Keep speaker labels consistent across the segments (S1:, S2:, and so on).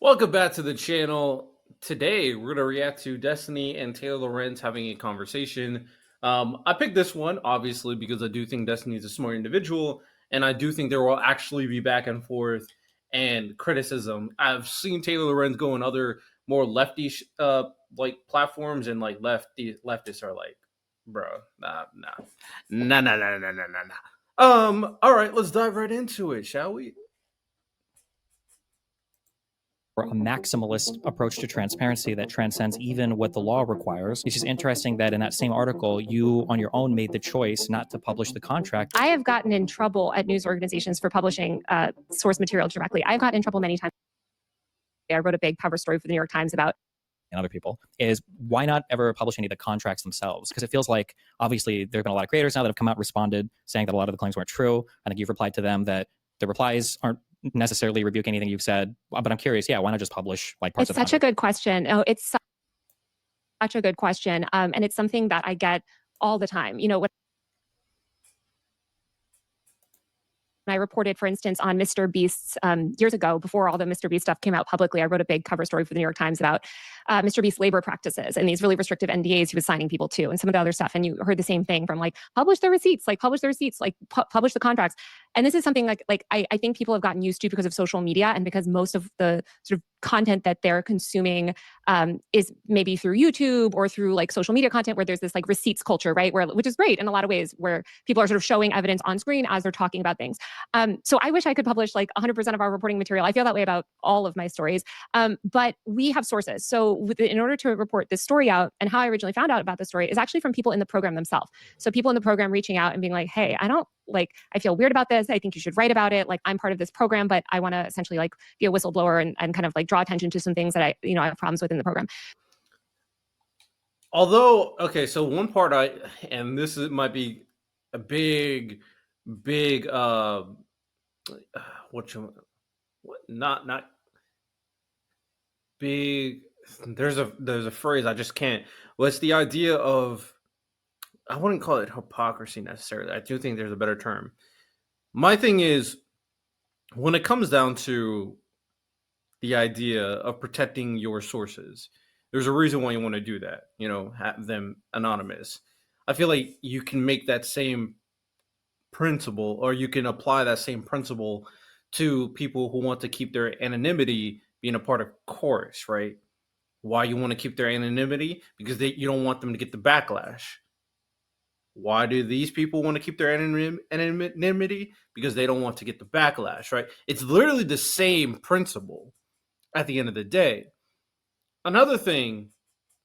S1: Welcome back to the channel. Today, we're going to react to Destiny and Taylor Lorenz having a conversation. I picked this one, obviously, because I do think Destiny is a smart individual, and I do think there will actually be back and forth and criticism. I've seen Taylor Lorenz go on other more lefty like platforms, and like leftists are like, bro, nah. All right, let's dive right into it, shall we?
S2: A maximalist approach to transparency that transcends even what the law requires. It's just interesting that in that same article, you on your own made the choice not to publish the contract.
S3: I have gotten in trouble at news organizations for publishing source material directly. I've gotten in trouble many times. I wrote a big cover story for the New York Times about
S2: and other people is why not ever publish any of the contracts themselves? Because it feels like obviously there have been a lot of creators now that have come out and responded saying that a lot of the claims weren't true. I think you've replied to them that the replies aren't necessarily rebuke anything you've said, but I'm curious, why not just publish like parts of it?
S3: It's such a good question. Oh, it's such a good question. And it's something that I get all the time. When I reported, for instance, on Mr. Beast's years ago, before all the Mr. Beast stuff came out publicly, I wrote a big cover story for the New York Times about Mr. Beast's labor practices and these really restrictive NDAs he was signing people to and some of the other stuff. And you heard the same thing from publish the receipts, publish the contracts. And this is something like I think people have gotten used to because of social media and because most of the sort of content that they're consuming is maybe through YouTube or through social media content where there's this receipts culture, right? Which is great in a lot of ways, where people are sort of showing evidence on screen as they're talking about things. So I wish I could publish 100% of our reporting material. I feel that way about all of my stories. But we have sources. So in order to report this story out, and how I originally found out about the story is actually from people in the program themselves. So people in the program reaching out and being like, hey, I feel weird about this. I think you should write about it. I'm part of this program, but I want to essentially be a whistleblower and kind of draw attention to some things that I have problems with in the program.
S1: Although, okay, so one part and this might be a big not big. There's a phrase I just can't. Well, it's the idea of, I wouldn't call it hypocrisy necessarily. I do think there's a better term. My thing is, when it comes down to the idea of protecting your sources, there's a reason why you want to do that. Have them anonymous. I feel like you can make that same principle, or you can apply that same principle to people who want to keep their anonymity being a part of chorus, right? Why you want to keep their anonymity? Because you don't want them to get the backlash. Why do these people want to keep their anonymity? Because they don't want to get the backlash, right? It's literally the same principle at the end of the day. Another thing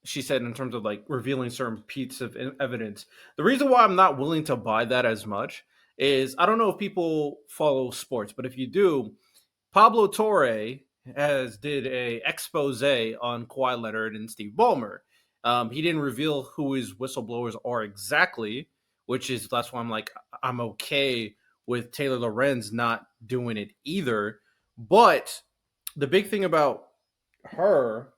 S1: she said in terms of revealing certain pieces of evidence, the reason why I'm not willing to buy that as much is, I don't know if people follow sports, but if you do, Pablo Torre did a expose on Kawhi Leonard and Steve Ballmer. He didn't reveal who his whistleblowers are exactly, that's why I'm okay with Taylor Lorenz not doing it either. But the big thing about her,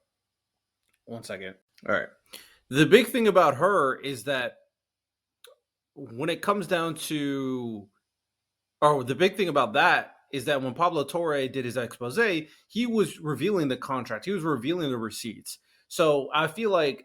S1: one second. All right. The big thing about her is that when it comes down to, or the big thing about that is that when Pablo Torre did his expose, he was revealing the contract. He was revealing the receipts. So I feel like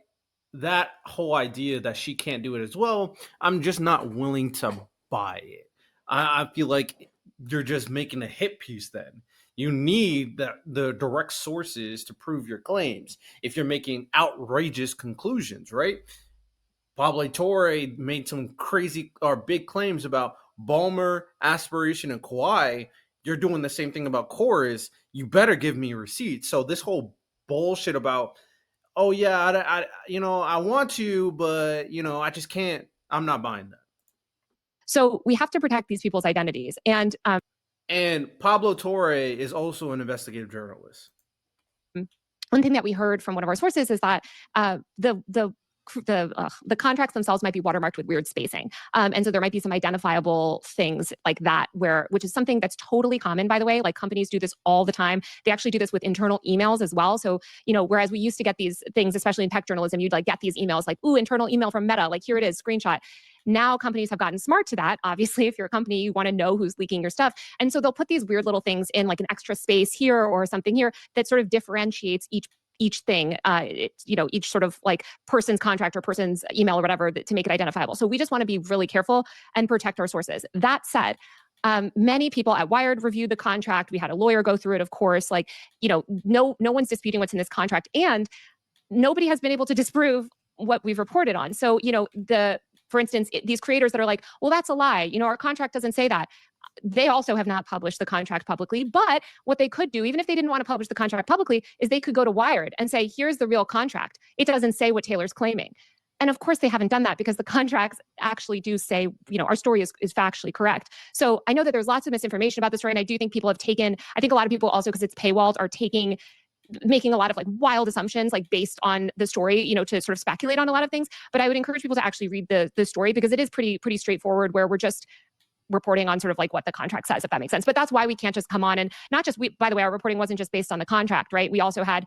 S1: that whole idea that she can't do it as well, I'm just not willing to buy it. I feel like you're just making a hit piece then. You need the direct sources to prove your claims if you're making outrageous conclusions, right? Pablo Torre made some crazy or big claims about Ballmer, Aspiration, and Kawhi. You're doing the same thing about Chorus. You better give me receipts. So this whole bullshit about, oh yeah, I want to, but I just can't. I'm not buying that.
S3: So we have to protect these people's identities. And
S1: Pablo Torre is also an investigative journalist.
S3: One thing that we heard from one of our sources is that the contracts themselves might be watermarked with weird spacing. And so there might be some identifiable things like that, which is something that's totally common, by the way. Companies do this all the time. They actually do this with internal emails as well. So, whereas we used to get these things, especially in tech journalism, you'd get these emails ooh, internal email from Meta, here it is, screenshot. Now companies have gotten smart to that. Obviously, if you're a company, you want to know who's leaking your stuff. And so they'll put these weird little things in like an extra space here or something here that sort of differentiates each thing, each sort of like person's contract or person's email or whatever to make it identifiable. So we just want to be really careful and protect our sources. That said, many people at Wired reviewed the contract. We had a lawyer go through it, of course. Like, no one's disputing what's in this contract, and nobody has been able to disprove what we've reported on. So, for instance, these creators that are like, well, that's a lie. Our contract doesn't say that. They also have not published the contract publicly. But what they could do, even if they didn't want to publish the contract publicly, is they could go to Wired and say, here's the real contract. It doesn't say what Taylor's claiming. And of course, they haven't done that because the contracts actually do say, our story is factually correct. So I know that there's lots of misinformation about this story. And I do think people have I think a lot of people also, because it's paywalled, are making a lot of like wild assumptions, like based on the story, to sort of speculate on a lot of things. But I would encourage people to actually read the story, because it is pretty straightforward, where we're just reporting on sort of like what the contract says, if that makes sense. But that's why we can't just come on and not just by the way, our reporting wasn't just based on the contract, right? We also had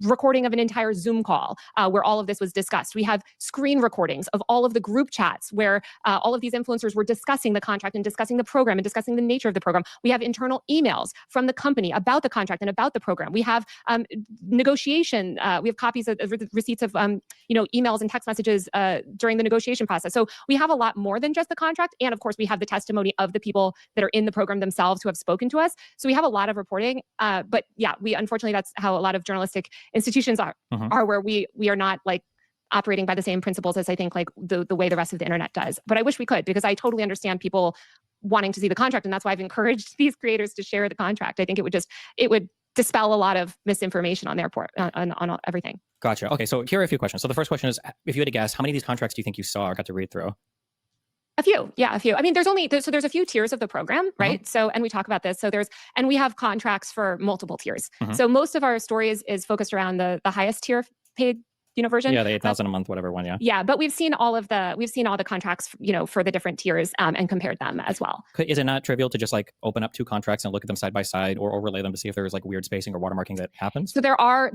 S3: recording of an entire Zoom call where all of this was discussed. We have screen recordings of all of the group chats where all of these influencers were discussing the contract and discussing the program and discussing the nature of the program. We have internal emails from the company about the contract and about the program. We have negotiation. We have copies of receipts of emails and text messages during the negotiation process. So we have a lot more than just the contract. And of course, we have the testimony of the people that are in the program themselves who have spoken to us. So we have a lot of reporting. But yeah, unfortunately, that's how a lot of journalistic institutions are where we are not like operating by the same principles as I think like the way the rest of the internet does. But I wish we could, because I totally understand people wanting to see the contract. And that's why I've encouraged these creators to share the contract. I think it would dispel a lot of misinformation on their part, on everything.
S2: Gotcha. Okay, so here are a few questions. So the first question is, if you had to guess, how many of these contracts do you think you saw or got to read through?
S3: A few. Yeah, a few. I mean, there's a few tiers of the program, right? So, and we talk about this. So we have contracts for multiple tiers. So most of our story is focused around the highest tier paid, version.
S2: Yeah, the 8,000 a month, whatever one. Yeah.
S3: Yeah, but we've seen all the contracts, for the different tiers and compared them as well.
S2: Is it not trivial to just like open up two contracts and look at them side by side, or overlay them to see if there's like weird spacing or watermarking that happens?
S3: So there are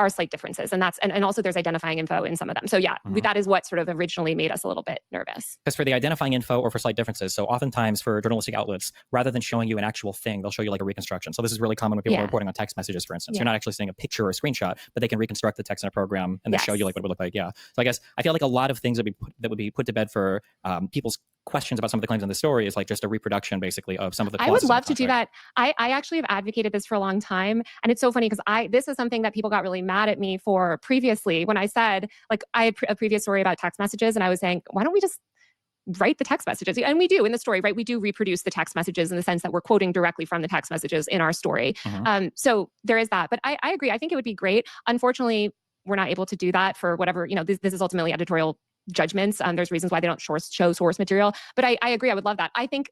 S3: slight differences, and also there's identifying info in some of them. So yeah, that is what sort of originally made us a little bit nervous.
S2: Because for the identifying info or for slight differences, so oftentimes for journalistic outlets, rather than showing you an actual thing, they'll show you like a reconstruction. So this is really common when people are reporting on text messages, for instance. You're not actually seeing a picture or a screenshot, but they can reconstruct the text in a program and they show you like what it would look like. Yeah. So I feel like a lot of things that would be put to bed for people's questions about some of the claims in the story is like just a reproduction basically of some of the clauses.
S3: I would love to do that. I actually have advocated this for a long time. And it's so funny because this is something that people got really mad at me for previously when I said, like, I had a previous story about text messages and I was saying, why don't we just write the text messages? And we do in the story, right? We do reproduce the text messages in the sense that we're quoting directly from the text messages in our story. So there is that. But I agree. I think it would be great. Unfortunately, we're not able to do that for whatever, this is ultimately editorial judgments. There's reasons why they don't show source material. But I agree. I would love that. I think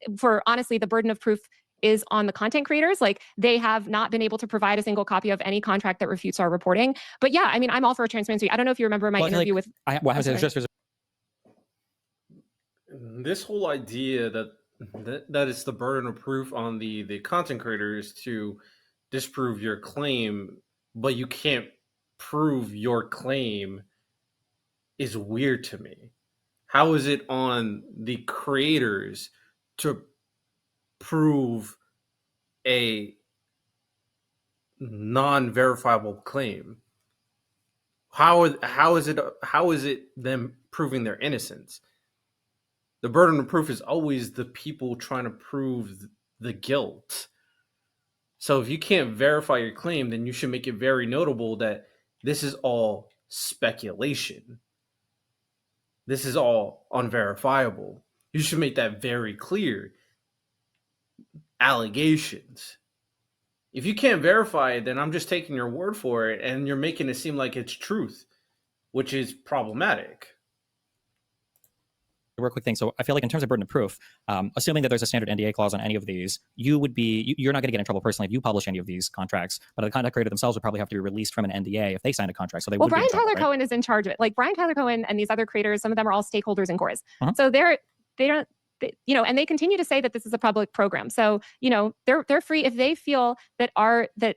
S3: honestly, the burden of proof is on the content creators. Like they have not been able to provide a single copy of any contract that refutes our reporting. But yeah, I mean, I'm all for transparency. I don't know if you remember my interview with...
S1: This whole idea that it's the burden of proof on the content creators to disprove your claim, but you can't prove your claim is weird to me. How is it on the creators to prove a non-verifiable claim? How is it them proving their innocence? The burden of proof is always the people trying to prove the guilt. So if you can't verify your claim, then you should make it very notable that this is all speculation. This is all unverifiable. You should make that very clear. Allegations. If you can't verify it, then I'm just taking your word for it, and you're making it seem like it's truth, which is problematic.
S2: Real quick thing. So I feel like in terms of burden of proof, assuming that there's a standard NDA clause on any of these, you're not going to get in trouble personally if you publish any of these contracts, but the content creator themselves would probably have to be released from an NDA if they signed a contract. So
S3: Brian Tyler Cohen, right? Is in charge of it. Like Brian Tyler Cohen and these other creators, some of them are all stakeholders in Cores. So they don't and they continue to say that this is a public program. So, they're free if they feel that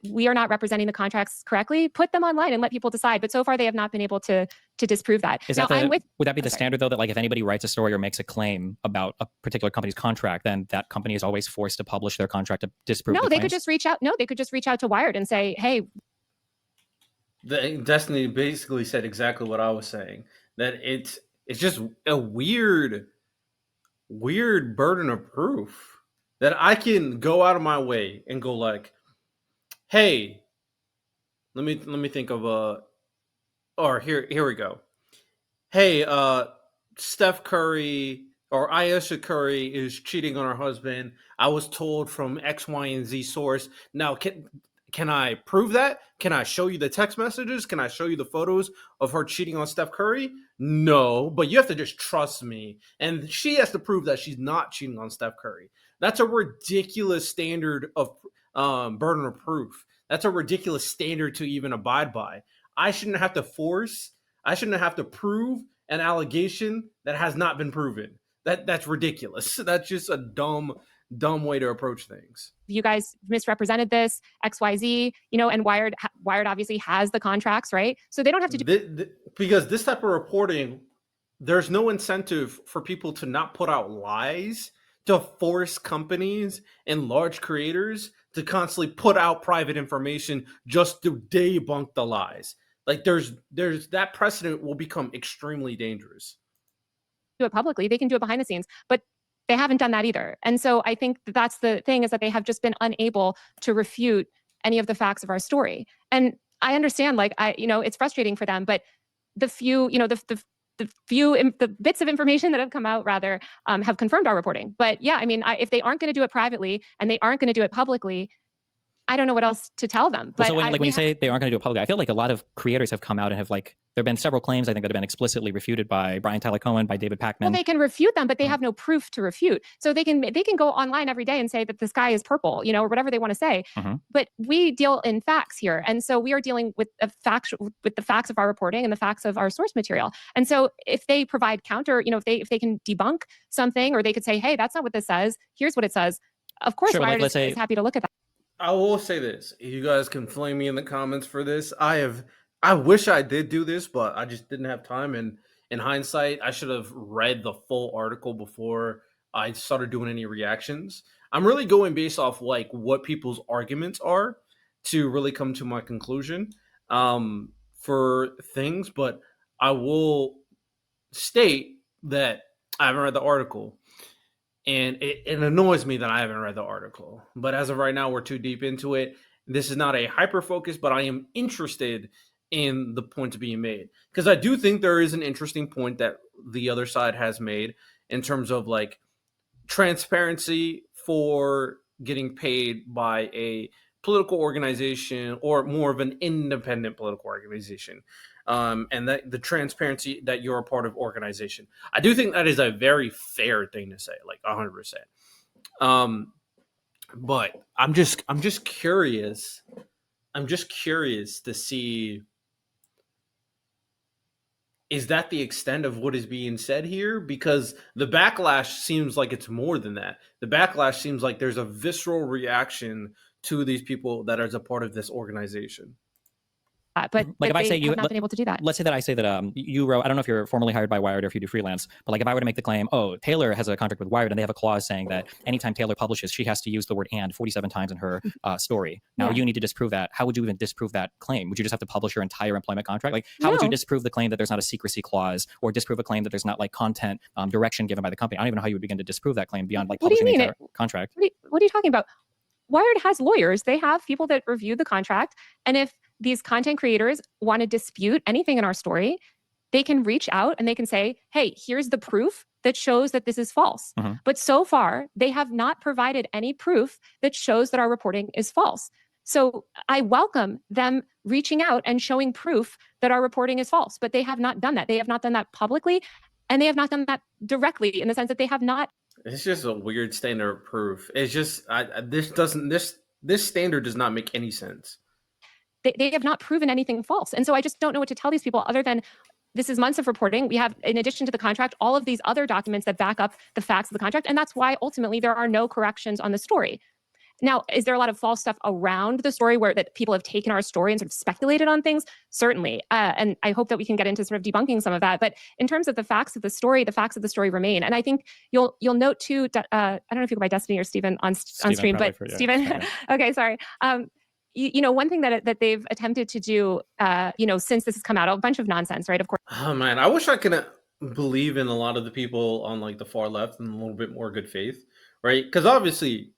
S3: we are not representing the contracts correctly, put them online and let people decide. But so far, they have not been able to disprove that.
S2: Would that be the standard though? That like if anybody writes a story or makes a claim about a particular company's contract, then that company is always forced to publish their contract to disprove.
S3: No, they could just reach out. No, they could just reach out to Wired and say, "Hey."
S1: Destiny basically said exactly what I was saying. That it's just a weird burden of proof that I can go out of my way and go like, hey, let me think of or here we go. Hey, Steph Curry or Ayesha Curry is cheating on her husband. I was told from X, Y, and Z source. Now, can I prove that? Can I show you the text messages? Can I show you the photos of her cheating on Steph Curry? No, but you have to just trust me. And she has to prove that she's not cheating on Steph Curry. That's a ridiculous standard of burden of proof. That's a ridiculous standard to even abide by. I shouldn't have to prove an allegation that has not been proven. That's ridiculous. That's just a dumb way to approach things.
S3: You guys misrepresented this, XYZ, and Wired obviously has the contracts, right? So they don't have to do
S1: because this type of reporting, there's no incentive for people to not put out lies, to force companies and large creators to constantly put out private information just to debunk the lies. Like there's that precedent will become extremely dangerous.
S3: Do it publicly, they can do it behind the scenes, but they haven't done that either. And so I think that's the thing, is that they have just been unable to refute any of the facts of our story. And I understand, it's frustrating for them, but the few, the bits of information that have come out have confirmed our reporting. But yeah, if they aren't going to do it privately and they aren't going to do it publicly, I don't know what else to tell them. But
S2: so when you say they aren't going to do it publicly, I feel like a lot of creators have come out and have there have been several claims, I think, that have been explicitly refuted by Brian Tyler Cohen, by David Pakman.
S3: Well, they can refute them, but they have no proof to refute. So they can go online every day and say that the sky is purple, or whatever they want to say. But we deal in facts here. And so we are dealing with the facts of our reporting and the facts of our source material. And so if they provide counter, if they can debunk something, or they could say, hey, that's not what this says, here's what it says. Of course,
S2: sure,
S3: Wired is happy to look at that.
S1: I will say this. You guys can flame me in the comments for this. I wish I did do this, but I just didn't have time. And in hindsight, I should have read the full article before I started doing any reactions. I'm really going based off what people's arguments are to really come to my conclusion for things. But I will state that I haven't read the article. And it annoys me that I haven't read the article. But as of right now, we're too deep into it. This is not a hyper focus, but I am interested in the points being made. Because I do think there is an interesting point that the other side has made in terms of transparency for getting paid by a political organization or more of an independent political organization. And that the transparency that you're a part of organization. I do think that is a very fair thing to say, 100%. But I'm just curious. I'm just curious to see, is that the extent of what is being said here? Because the backlash seems like it's more than that. The backlash seems like there's a visceral reaction to these people that are a part of this organization.
S3: But if I say you have not been able to do that.
S2: Let's say that I say that you wrote, I don't know if you're formally hired by Wired or if you do freelance, but if I were to make the claim, oh, Taylor has a contract with Wired and they have a clause saying that anytime Taylor publishes, she has to use the word "and" 47 times in her story. Now you need to disprove that. How would you even disprove that claim? Would you just have to publish your entire employment contract? How would you disprove the claim that there's not a secrecy clause, or disprove a claim that there's not content direction given by the company? I don't even know how you would begin to disprove that claim beyond publishing the entire contract.
S3: What are you talking about? Wired has lawyers. They have people that review the contract. And if these content creators want to dispute anything in our story, they can reach out and they can say, hey, here's the proof that shows that this is false. But so far, they have not provided any proof that shows that our reporting is false. So I welcome them reaching out and showing proof that our reporting is false, but they have not done that. They have not done that publicly, and they have not done that directly, in the sense that they have not.
S1: It's just a weird standard of proof. It's just this standard does not make any sense.
S3: They have not proven anything false. And so I just don't know what to tell these people other than this is months of reporting. We have, in addition to the contract, all of these other documents that back up the facts of the contract. And that's why ultimately there are no corrections on the story. Now, is there a lot of false stuff around the story where that people have taken our story and sort of speculated on things? Certainly. And I hope that we can get into sort of debunking some of that. But in terms of the facts of the story remain. And I think you'll note too, I don't know if you go by Destiny or Stephen on stream, but Stephen, okay, sorry. One thing that they've attempted to do, since this has come out, a bunch of nonsense, right? Of course.
S1: Oh man, I wish I could believe in a lot of the people on like the far left and a little bit more good faith, right? Because obviously,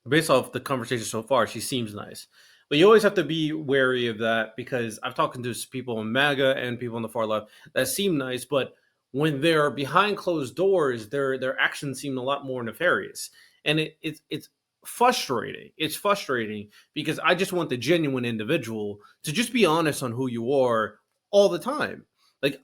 S1: based off the conversation so far, she seems nice, but you always have to be wary of that because I've talked to people in MAGA and people on the far left that seem nice, but when they're behind closed doors, their actions seem a lot more nefarious, and it's frustrating. It's frustrating because I just want the genuine individual to just be honest on who you are all the time. Like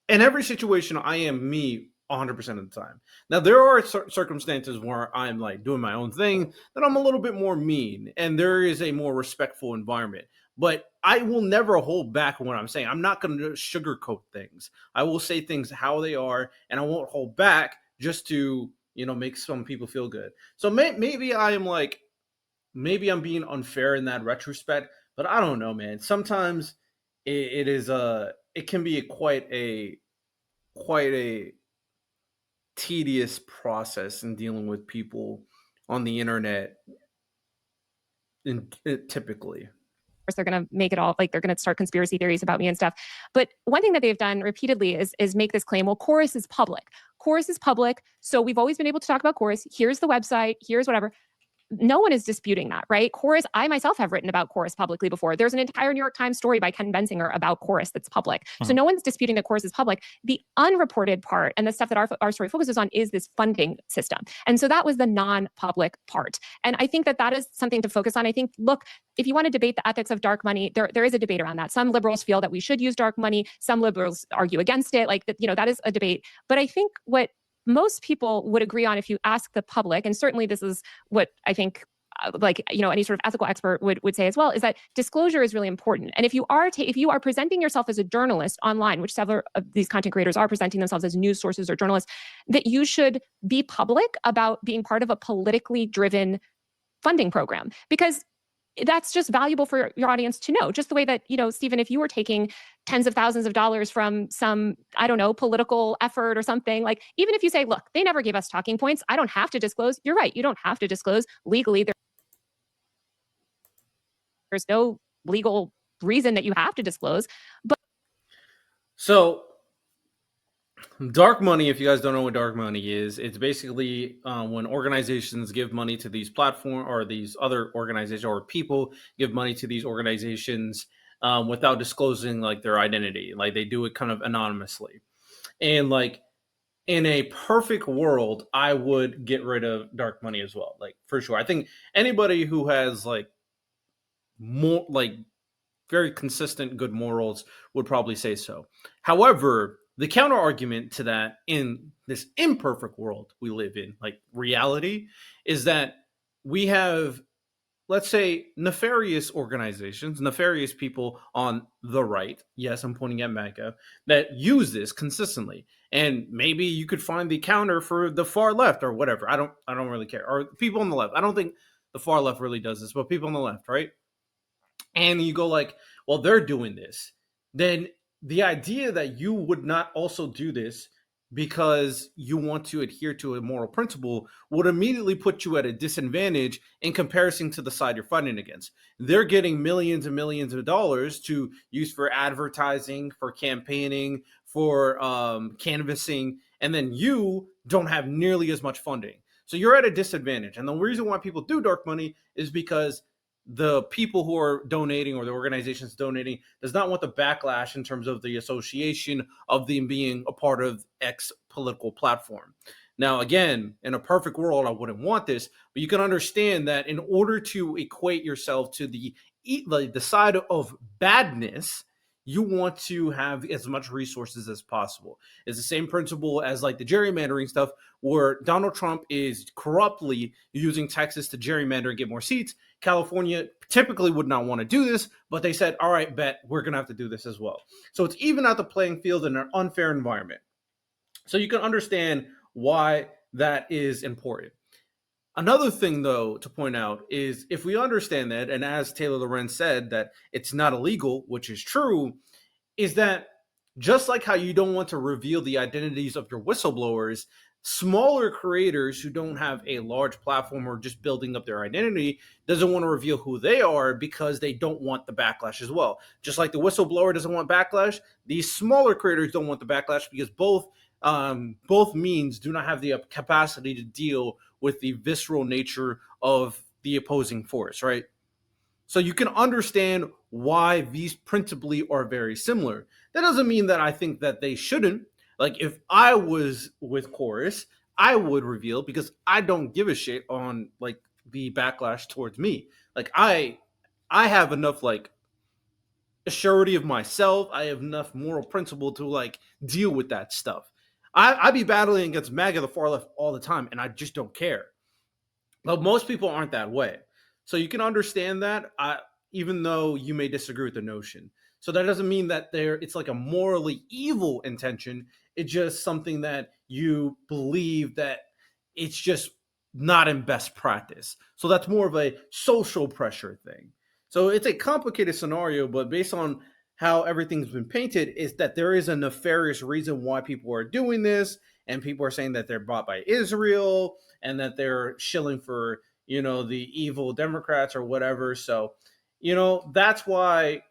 S1: in every situation, I am me 100% of the time. Now there are circumstances where I'm like doing my own thing that I'm a little bit more mean, and there is a more respectful environment. But I will never hold back on what I'm saying. I'm not going to sugarcoat things. I will say things how they are, and I won't hold back just to make some people feel good. So maybe maybe I'm being unfair in that retrospect, but I don't know, man. Sometimes it can be quite a tedious process in dealing with people on the internet, typically.
S3: They're going to make it all like they're going to start conspiracy theories about me and stuff. But one thing that they've done repeatedly is make this claim, well, Chorus is public. Chorus is public. So we've always been able to talk about Chorus. Here's the website. Here's whatever. No one is disputing that, right? Chorus, I myself have written about Chorus publicly before. There's an entire New York Times story by Ken Bensinger about Chorus that's public. So no one's disputing that Chorus is public. The unreported part and the stuff that our story focuses on is this funding system. And so that was the non-public part. And I think that is something to focus on. I think, look, if you want to debate the ethics of dark money, there is a debate around that. Some liberals feel that we should use dark money. Some liberals argue against it. That is a debate. But I think what most people would agree on if you ask the public, and certainly this is what I think any sort of ethical expert would say as well, is that disclosure is really important. And if you are presenting yourself as a journalist online, which several of these content creators are presenting themselves as news sources or journalists, that you should be public about being part of a politically driven funding program, because that's just valuable for your audience to know. Just the way that, Stephen, if you were taking tens of thousands of dollars from some, I don't know, political effort or something, like even if you say, look, they never gave us talking points, I don't have to disclose. You're right. You don't have to disclose legally. There's no legal reason that you have to disclose. But
S1: so dark money, if you guys don't know what dark money is, it's basically when organizations give money to these platforms or these other organizations, or people give money to these organizations without disclosing like their identity. Like they do it kind of anonymously. And like in a perfect world, I would get rid of dark money as well. Like for sure. I think anybody who has like more like very consistent good morals would probably say so. However, the counter argument to that in this imperfect world we live in, like reality, is that we have, let's say, nefarious organizations, nefarious people on the right. Yes, I'm pointing at MAGA, that use this consistently. And maybe you could find the counter for the far left or whatever. I don't really care. Or people on the left. I don't think the far left really does this, but people on the left, right? And you go like, well, they're doing this. Then the idea that you would not also do this because you want to adhere to a moral principle would immediately put you at a disadvantage in comparison to the side you're fighting against. They're getting millions and millions of dollars to use for advertising, for campaigning, for canvassing, and then you don't have nearly as much funding. So you're at a disadvantage. And the reason why people do dark money is because the people who are donating or the organizations donating does not want the backlash in terms of the association of them being a part of X political platform. Now, again, in a perfect world, I wouldn't want this, but you can understand that in order to equate yourself to the side of badness, you want to have as much resources as possible. It's the same principle as like the gerrymandering stuff, where Donald Trump is corruptly using Texas to gerrymander and get more seats. California typically would not want to do this, but they said, all right, bet we're going to have to do this as well. So it's even out the playing field in an unfair environment. So you can understand why that is important. Another thing, though, to point out is if we understand that, and as Taylor Lorenz said, that it's not illegal, which is true, is that just like how you don't want to reveal the identities of your whistleblowers, smaller creators who don't have a large platform or just building up their identity doesn't want to reveal who they are because they don't want the backlash as well. Just like the whistleblower doesn't want backlash, these smaller creators don't want the backlash because both means do not have the capacity to deal with the visceral nature of the opposing force, right? So you can understand why these principally are very similar. That doesn't mean that I think that they shouldn't. Like if I was with Chorus, I would reveal because I don't give a shit on like the backlash towards me. Like I have enough like assurity of myself. I have enough moral principle to like deal with that stuff. I be battling against MAGA, the far left, all the time, and I just don't care. But most people aren't that way. So you can understand that, even though you may disagree with the notion. So that doesn't mean that it's like a morally evil intention. It's just something that you believe that it's just not in best practice. So that's more of a social pressure thing. So it's a complicated scenario, but based on how everything's been painted, is that there is a nefarious reason why people are doing this, and people are saying that they're bought by Israel and that they're shilling for, the evil Democrats or whatever. So, that's why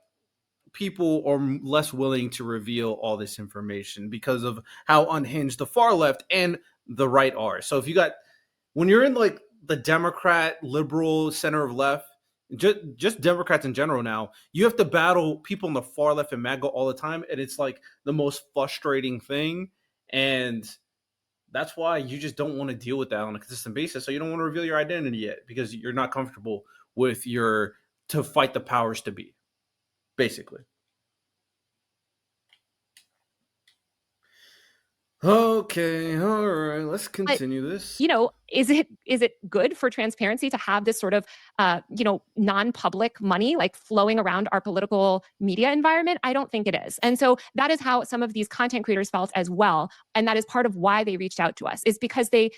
S1: people are less willing to reveal all this information because of how unhinged the far left and the right are. So when you're in like the Democrat, liberal, center of left, just Democrats in general now, you have to battle people on the far left and MAGA all the time. And it's like the most frustrating thing. And that's why you just don't want to deal with that on a consistent basis. So you don't want to reveal your identity yet because you're not comfortable with to fight the powers to be, basically. Okay, all right, let's continue this.
S3: Is it good for transparency to have this sort of non-public money like flowing around our political media environment? I don't think it is. And so that is how some of these content creators felt as well. And that is part of why they reached out to us, is because they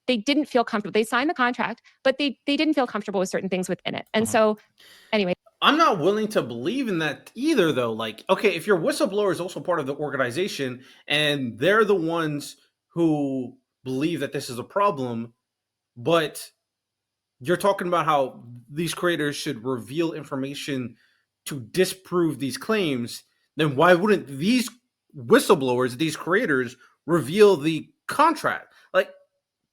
S3: didn't feel comfortable. They signed the contract, but they didn't feel comfortable with certain things within it. And so anyway,
S1: I'm not willing to believe in that either, though. Like, okay, if your whistleblower is also part of the organization and they're the ones who believe that this is a problem, but you're talking about how these creators should reveal information to disprove these claims, then why wouldn't these whistleblowers, these creators, reveal the contract? Like,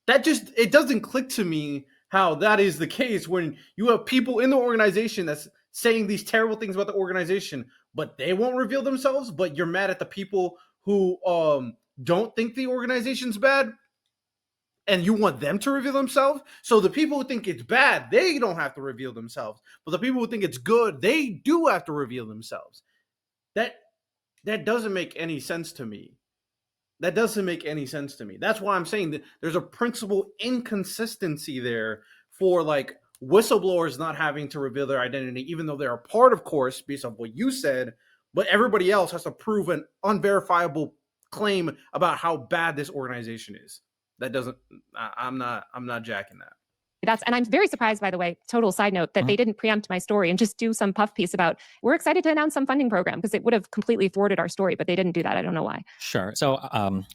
S1: it doesn't click to me how that is the case when you have people in the organization that's saying these terrible things about the organization, but they won't reveal themselves, but you're mad at the people who don't think the organization's bad and you want them to reveal themselves. So the people who think it's bad, they don't have to reveal themselves, but the people who think it's good, they do have to reveal themselves. That doesn't make any sense to me. That's why I'm saying that there's a principal inconsistency there for like whistleblowers not having to reveal their identity, even though they're a part, of course, based on what you said, but everybody else has to prove an unverifiable claim about how bad this organization is. I'm not jacking that.
S3: And I'm very surprised, by the way, total side note, that they didn't preempt my story and just do some puff piece about, we're excited to announce some funding program, because it would have completely thwarted our story, but they didn't do that. I don't know why.
S2: Sure. So,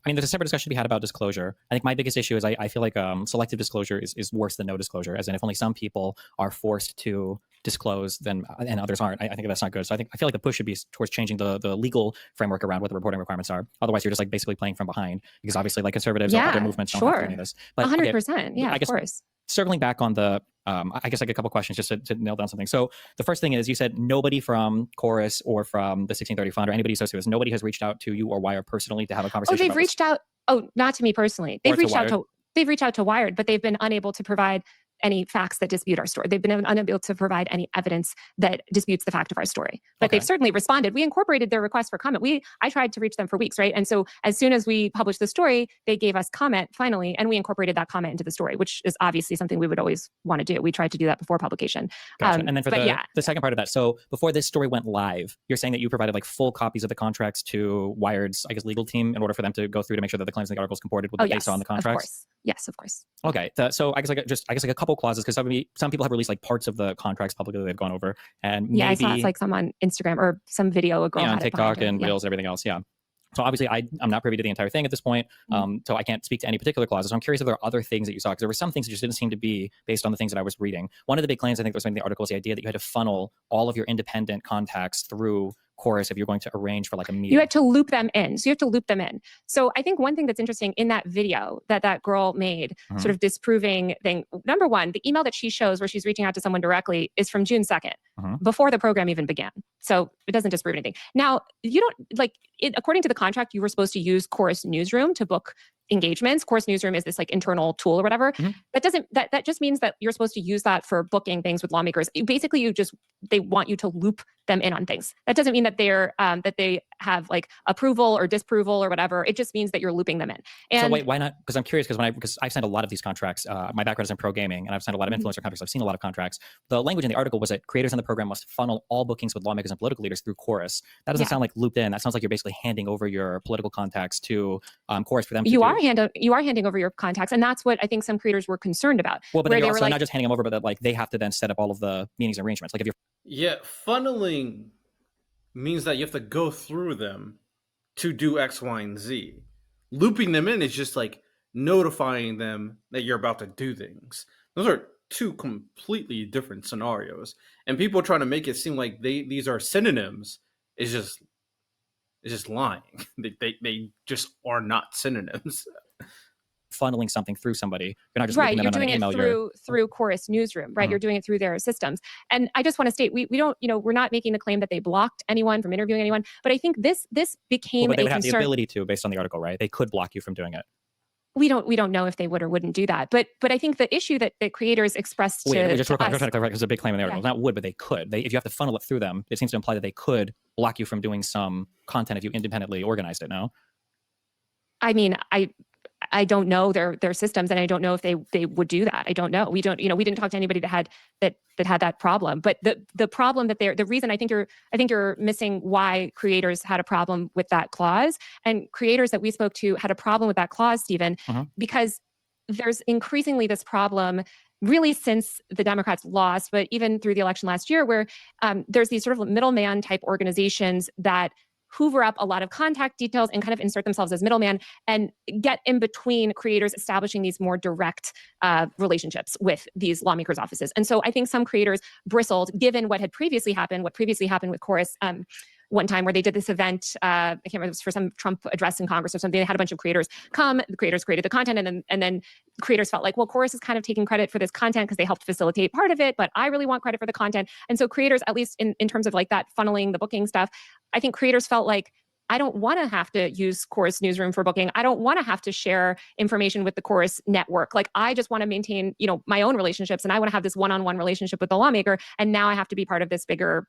S2: there's a separate discussion to be had about disclosure. I think my biggest issue is I feel like selective disclosure is worse than no disclosure, as in if only some people are forced to disclose and others aren't. I think that's not good. So I feel like the push should be towards changing the legal framework around what the reporting requirements are. Otherwise, you're just like basically playing from behind, because obviously like conservatives or other movements don't have to do any of this. But
S3: 100%. Yeah, of course.
S2: Circling back on the, I guess like a couple questions just to nail down something. So the first thing is, you said nobody from Chorus or from the 1630 Fund or anybody associated with this, nobody has reached out to you or Wired personally to have a conversation.
S3: Oh, they've reached out. Oh, not to me personally. They've reached out to Wired, but they've been unable to provide any facts that dispute our story. They've been unable to provide any evidence that disputes the fact of our story. But they've certainly responded. We incorporated their request for comment. I tried to reach them for weeks, right? And so as soon as we published the story, they gave us comment finally, and we incorporated that comment into the story, which is obviously something we would always want to do. We tried to do that before publication.
S2: Gotcha. And then for the second part of that, so before this story went live, you're saying that you provided like full copies of the contracts to Wired's, I guess, legal team in order for them to go through to make sure that the claims in the articles comported with what they saw in the contracts?
S3: Of course. Yes, of course.
S2: Okay. So I guess like a couple clauses, because some people have released like parts of the contracts publicly they've gone over, and maybe,
S3: I saw it's like some on Instagram or some video a girl had
S2: on
S3: it
S2: TikTok and
S3: her.
S2: Reels, everything else. Yeah. So obviously, I'm not privy to the entire thing at this point, so I can't speak to any particular clauses. So I'm curious if there are other things that you saw, because there were some things that just didn't seem to be based on the things that I was reading. One of the big claims I think that was made in the article was the idea that you had to funnel all of your independent contacts through Chorus if you're going to arrange for like a meeting.
S3: You had to loop them in. So you have to loop them in. So I think one thing that's interesting in that video that girl made, sort of disproving thing, number one, the email that she shows where she's reaching out to someone directly is from June 2nd, before the program even began. So it doesn't disprove anything. Now, you don't, according to the contract, you were supposed to use Chorus Newsroom to book engagements. Chorus Newsroom is this like internal tool or whatever. That just means that you're supposed to use that for booking things with lawmakers. Basically, they want you to loop them in on things. That doesn't mean that that they have like approval or disapproval or whatever. It just means that you're looping them in. And
S2: so wait, why not? Because I'm curious, because I've signed a lot of these contracts. My background is in pro gaming, and I've signed a lot of influencer contracts. I've seen a lot of contracts. The language in the article was that creators in the program must funnel all bookings with lawmakers and political leaders through Chorus. That doesn't sound like looped in. That sounds like you're basically handing over your political contacts to Chorus for them to
S3: you are handing over your contacts, and that's what I think some creators were concerned about.
S2: Well, but you're also not just handing them over, but that like they have to then set up all of the meetings and arrangements. Like if you're
S1: funneling means that you have to go through them to do X, Y, and Z. Looping them in is just like notifying them that you're about to do things. Those are two completely different scenarios, and people trying to make it seem like these are synonyms is just lying. They just are not synonyms.
S2: Funneling something through somebody, you're not just right.
S3: You're doing it through Chorus Newsroom, right? You're doing it through their systems. And I just want to state, we don't, we're not making the claim that they blocked anyone from interviewing anyone, but I think this became
S2: but they
S3: a
S2: would
S3: concern.
S2: Have the ability to, based on the article, right? They could block you from doing it.
S3: We don't know if they would or wouldn't do that, but I think the issue that creators expressed
S2: just real quick,
S3: us,
S2: I'm trying to clarify because it's a big claim in the article. Not would, but they could. If you have to funnel it through them, it seems to imply that they could block you from doing some content if you independently organized it. No,
S3: I mean, I don't know their systems, and I don't know if they would do that. I don't know. We didn't talk to anybody that had that problem. But the problem that the reason I think you're missing why creators had a problem with that clause, and creators that we spoke to had a problem with that clause, Stephen, because there's increasingly this problem really since the Democrats lost, but even through the election last year, where there's these sort of middleman type organizations that hoover up a lot of contact details and kind of insert themselves as middleman and get in between creators establishing these more direct relationships with these lawmakers' offices. And so I think some creators bristled, given what previously happened with Chorus. One time where they did this event, I can't remember, it was for some Trump address in Congress or something. They had a bunch of creators come, the creators created the content, and then creators felt like, well, Chorus is kind of taking credit for this content because they helped facilitate part of it, but I really want credit for the content. And so creators, at least in terms of like that funneling, the booking stuff, I think creators felt like, I don't want to have to use Chorus Newsroom for booking. I don't want to have to share information with the Chorus network. Like, I just want to maintain, my own relationships, and I want to have this one-on-one relationship with the lawmaker. And now I have to be part of this bigger,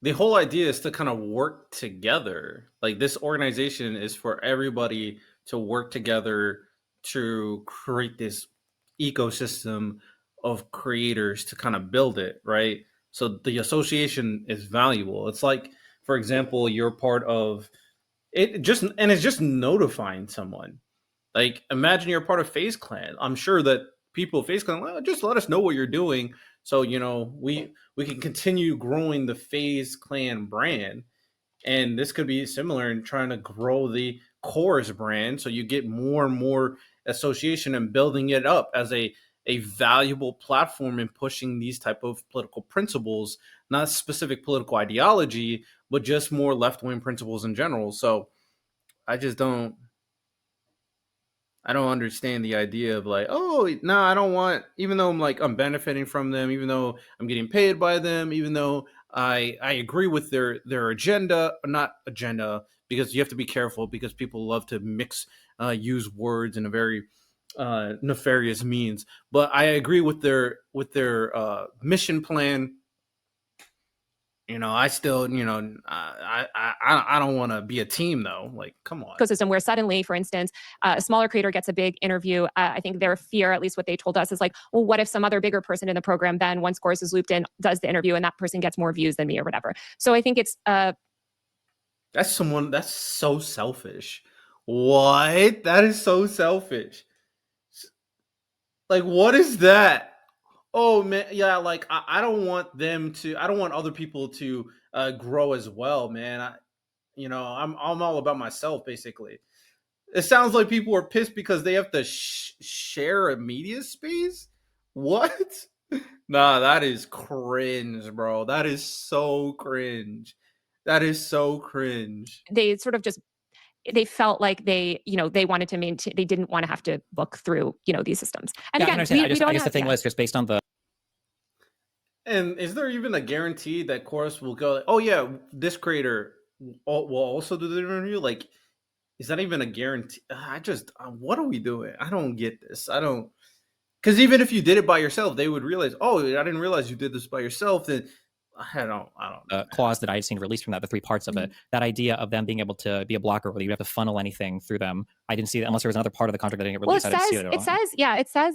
S1: the whole idea is to kind of work together. Like, this organization is for everybody to work together to create this ecosystem of creators to kind of build it, right? So the association is valuable. It's like, for example, you're part of it, it's just notifying someone. Like, imagine you're part of FaZe Clan. I'm sure that people of FaZe Clan, well, just let us know what you're doing, so we can continue growing the FaZe Clan brand. And this could be similar in trying to grow the Chorus brand, so you get more and more association and building it up as a valuable platform in pushing these type of political principles, not specific political ideology, but just more left-wing principles in general. So I don't understand the idea of like, oh, no, I don't want, even though I'm benefiting from them, even though I'm getting paid by them, even though I agree with their agenda, not agenda, because you have to be careful, because people love to mix use words in a very nefarious means. But I agree with their mission plan. I still, I don't want to be a team though. Like, come on.
S3: Ecosystem where suddenly, for instance, a smaller creator gets a big interview. I think their fear, at least what they told us, is like, well, what if some other bigger person in the program then, once course is looped in, does the interview and that person gets more views than me or whatever. So I think it's
S1: that's so selfish. What? That is so selfish. Like, what is that? Oh man, yeah. Like, I don't want other people to grow as well, man. I'm all about myself, basically. It sounds like people are pissed because they have to share a media space. What? Nah, that is cringe, bro. That is so cringe. That is so cringe.
S3: they sort of just they felt like they wanted to maintain, they didn't want to have to book through these systems. And
S2: Yeah, I
S3: again,
S2: understand.
S3: we don't
S2: I guess the
S3: have,
S2: thing was just based on the
S1: And is there even a guarantee that Chorus will go, like, oh yeah, this creator will also do the interview? Like, is that even a guarantee? What are we doing? I don't get this. I don't, because even if you did it by yourself, they would realize, oh, I didn't realize you did this by yourself. Then I don't know.
S2: clause that I had seen released from that, the 3 parts of it, that idea of them being able to be a blocker, whether you have to funnel anything through them. I didn't see that unless there was another part of the contract that didn't get released.
S3: Well,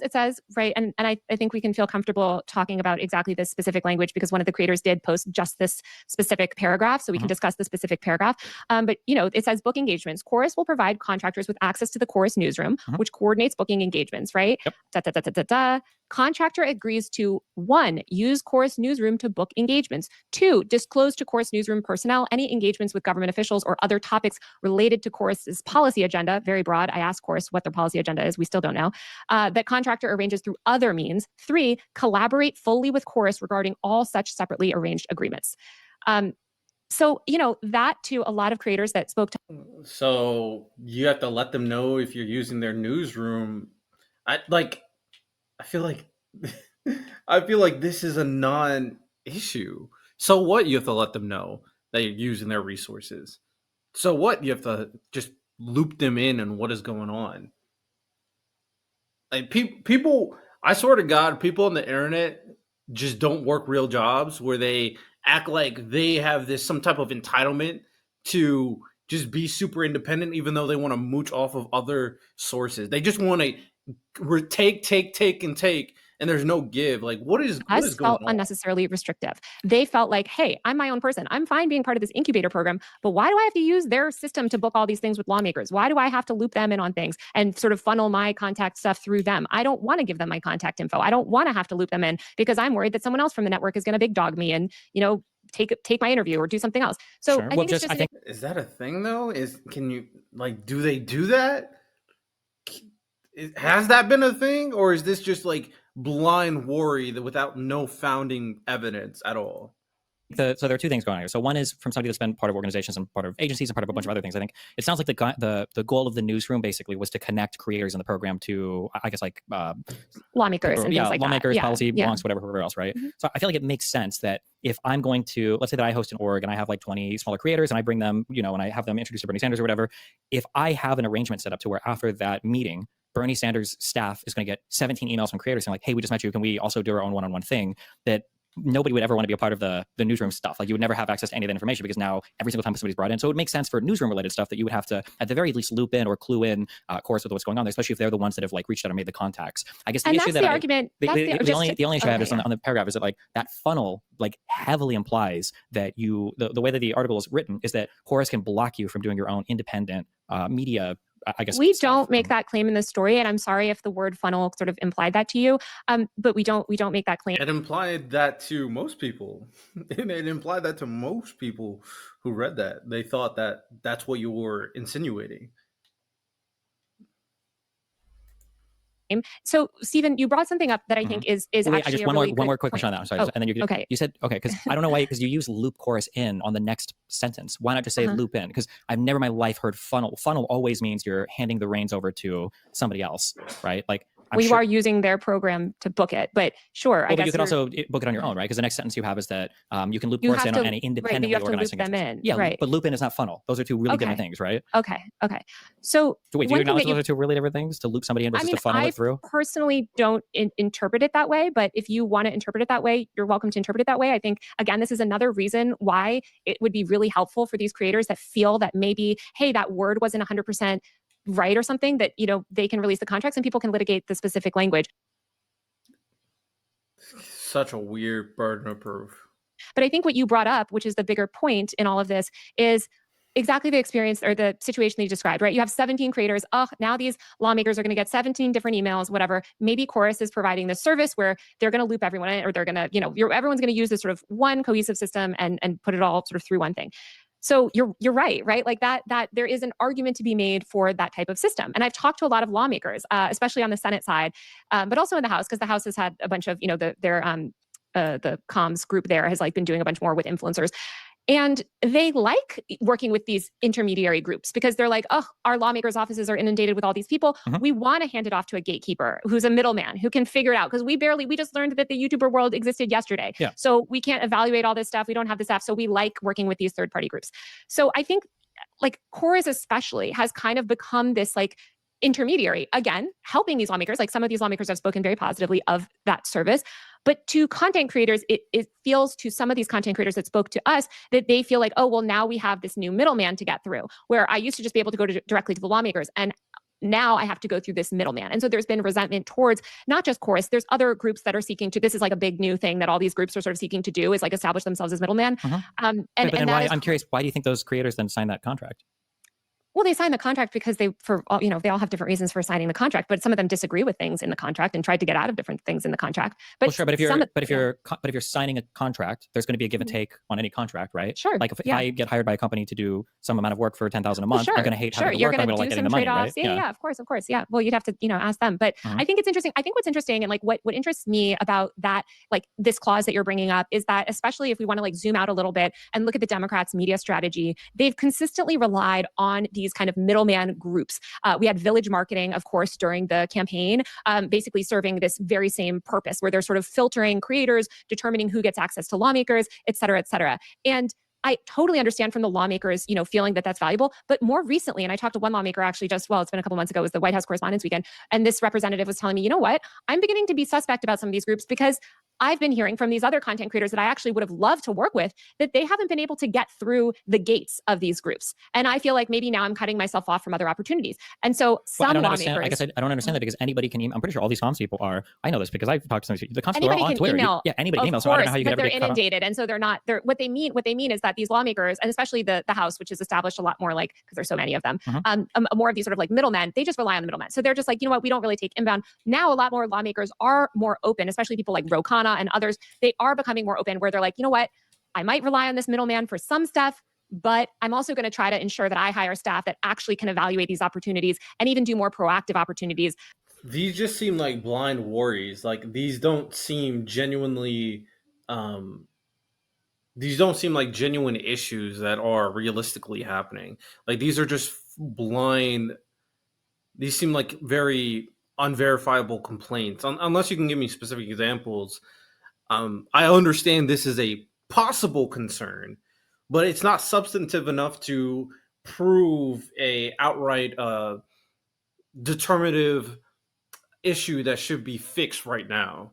S3: it says, right. And I think we can feel comfortable talking about exactly this specific language because one of the creators did post just this specific paragraph. So we can discuss the specific paragraph. But, it says book engagements. Chorus will provide contractors with access to the Chorus newsroom, which coordinates booking engagements, right?
S2: Yep.
S3: Contractor agrees to 1, use Chorus newsroom to book engagements. 2, disclose to Chorus newsroom personnel any engagements with government officials or other topics related to Chorus's policy agenda. Very broad. I asked Chorus what their policy agenda is. We still don't know. That contractor arranges through other means. 3, collaborate fully with Chorus regarding all such separately arranged agreements. So, that to a lot of creators that spoke to.
S1: So you have to let them know if you're using their newsroom. I feel like this is a non-issue. So what? You have to let them know that you're using their resources. So what? You have to just loop them in on what is going on. Like people, I swear to God, people on the internet just don't work real jobs where they act like they have some type of entitlement to just be super independent, even though they want to mooch off of other sources. They just want to take, and there's no give. Like, what is going
S3: felt
S1: on?
S3: Unnecessarily restrictive. They felt like, hey, I'm my own person. I'm fine being part of this incubator program, but why do I have to use their system to book all these things with lawmakers? Why do I have to loop them in on things and sort of funnel my contact stuff through them? I don't want to give them my contact info. I don't want to have to loop them in because I'm worried that someone else from the network is going to big dog me and, take my interview or do something else. So
S2: Sure.
S3: I think
S1: is that a thing though? Do they do that? Has that been a thing, or is this just like blind worry that without no founding evidence at all?
S2: So there are 2 things going on here. So one is from somebody that's been part of organizations and part of agencies and part of a bunch of other things. I think it sounds like the goal of the newsroom basically was to connect creators in the program to, I guess, like
S3: lawmakers and things like
S2: lawmakers,
S3: that.
S2: policy wonks, whatever else, right? So I feel like it makes sense that if I'm going to, let's say that I host an org and I have like 20 smaller creators and I bring them, and I have them introduce to Bernie Sanders or whatever, if I have an arrangement set up to where after that meeting, Bernie Sanders' staff is going to get 17 emails from creators saying like, hey, we just met you. Can we also do our own one-on-one thing? That nobody would ever want to be a part of the newsroom stuff. Like, you would never have access to any of that information because now every single time somebody's brought in. So it would make sense for newsroom related stuff that you would have to at the very least loop in or clue in Chorus with what's going on there, especially if they're the ones that have like reached out and made the contacts. I guess the issue that the only issue I have is on the paragraph is that like that funnel like heavily implies that the way that the article is written is that Chorus can block you from doing your own independent media. I guess
S3: we don't make that claim in the story, and I'm sorry if the word funnel sort of implied that to you. But we don't make that claim.
S1: It implied that to most people. It implied that to most people who read that. They thought that that's what you were insinuating.
S3: So, Stephen, you brought something up that I think is actually
S2: I just one more quick question on that. I'm sorry, and then you said because I don't know why, because you use loop Chorus in on the next sentence. Why not just say loop in? Because I've never in my life heard funnel. Funnel always means you're handing the reins over to somebody else, right? Like
S3: Well, you are using their program to book it, but sure, I
S2: Well, but
S3: guess
S2: you could also book it on your own, right? Because the next sentence you have is that you can loop
S3: you
S2: chorus
S3: have
S2: in
S3: to,
S2: on any
S3: right, but
S2: independently
S3: you have to
S2: organized
S3: loop them
S2: signatures.
S3: in.
S2: Yeah,
S3: right.
S2: but loop in is not funnel. Those are two really different things, right?
S3: Okay. So
S2: Wait, do you acknowledge those are two really different things? To loop somebody in versus to funnel it through?
S3: I personally don't interpret it that way, but if you want to interpret it that way, you're welcome to interpret it that way. I think, again, this is another reason why it would be really helpful for these creators that feel that maybe, hey, that word wasn't 100% right or something, that, they can release the contracts and people can litigate the specific language.
S1: Such a weird burden of proof.
S3: But I think what you brought up, which is the bigger point in all of this, is exactly the experience or the situation that you described, right? You have 17 creators. Oh, now these lawmakers are going to get 17 different emails, whatever. Maybe Chorus is providing this service where they're going to loop everyone in, or they're going to, everyone's going to use this sort of one cohesive system and put it all sort of through one thing. So you're right? Like that there is an argument to be made for that type of system. And I've talked to a lot of lawmakers, especially on the Senate side, but also in the House, because the House has had a bunch of, the comms group there has been doing a bunch more with influencers. And they like working with these intermediary groups because they're like, oh, our lawmakers' offices are inundated with all these people.
S2: Mm-hmm.
S3: We want to hand it off to a gatekeeper who's a middleman who can figure it out. Because we just learned that the YouTuber world existed yesterday.
S2: Yeah.
S3: So we can't evaluate all this stuff. We don't have the staff. So we like working with these third-party groups. So I think Chorus especially has kind of become this intermediary, again, helping these lawmakers. Some of these lawmakers have spoken very positively of that service. But to content creators, it feels to some of these content creators that spoke to us that they feel like, oh, well, now we have this new middleman to get through, where I used to just be able to go directly to the lawmakers. And now I have to go through this middleman. And so there's been resentment towards not just Chorus. There's other groups that are seeking to, this is a big new thing that all these groups are sort of seeking to do, is establish themselves as middleman.
S2: Mm-hmm. I'm curious, why do you think those creators then sign that contract?
S3: Well, they signed the contract because they all have different reasons for signing the contract, but some of them disagree with things in the contract and tried to get out of different things in the contract. But
S2: well, sure, but if you're signing a contract, there's going to be a give and take on any contract, right?
S3: Sure.
S2: If I get hired by a company to do some amount of work for $10,000 a month,
S3: sure.
S2: I'm going to hate having to
S3: You're
S2: work. I'm going to like getting the money, right?
S3: Yeah, of course. Yeah. Well, you'd have to ask them. But I think it's interesting. I think what's interesting and what interests me about that, this clause that you're bringing up, is that especially if we want to zoom out a little bit and look at the Democrats' media strategy, they've consistently relied on these kind of middleman groups. We had Village Marketing, of course, during the campaign, basically serving this very same purpose, where they're sort of filtering creators, determining who gets access to lawmakers, et cetera, et cetera. And I totally understand from the lawmakers, feeling that that's valuable. But more recently, and I talked to one lawmaker actually it's been a couple months ago, it was the White House Correspondents' Weekend. And this representative was telling me, you know what, I'm beginning to be suspect about some of these groups because I've been hearing from these other content creators that I actually would have loved to work with that they haven't been able to get through the gates of these groups. And I feel like maybe now I'm cutting myself off from other opportunities. And so some lawmakers...
S2: I guess I don't understand that, because anybody can email. I'm pretty sure all these comms people are. I know this because I've talked to some people. The comms people are on Twitter. Anybody can email. So I don't know how you get everybody
S3: they're inundated. And so they're not... What they mean is that these lawmakers, and especially the House, which is established a lot more because there's so many of them, more of these sort of middlemen, they just rely on the middlemen. So they're just you know what, we don't really take inbound. Now a lot more lawmakers are more open, especially people like Ro Khanna and others. They are becoming more open, where they're you know what, I might rely on this middleman for some stuff, but I'm also going to try to ensure that I hire staff that actually can evaluate these opportunities and even do more proactive opportunities.
S1: These just seem like blind worries. These don't seem genuinely, these don't seem like genuine issues that are realistically happening. These are just blind. These seem like very unverifiable complaints. Unless you can give me specific examples. I understand this is a possible concern, but it's not substantive enough to prove a outright determinative issue that should be fixed right now.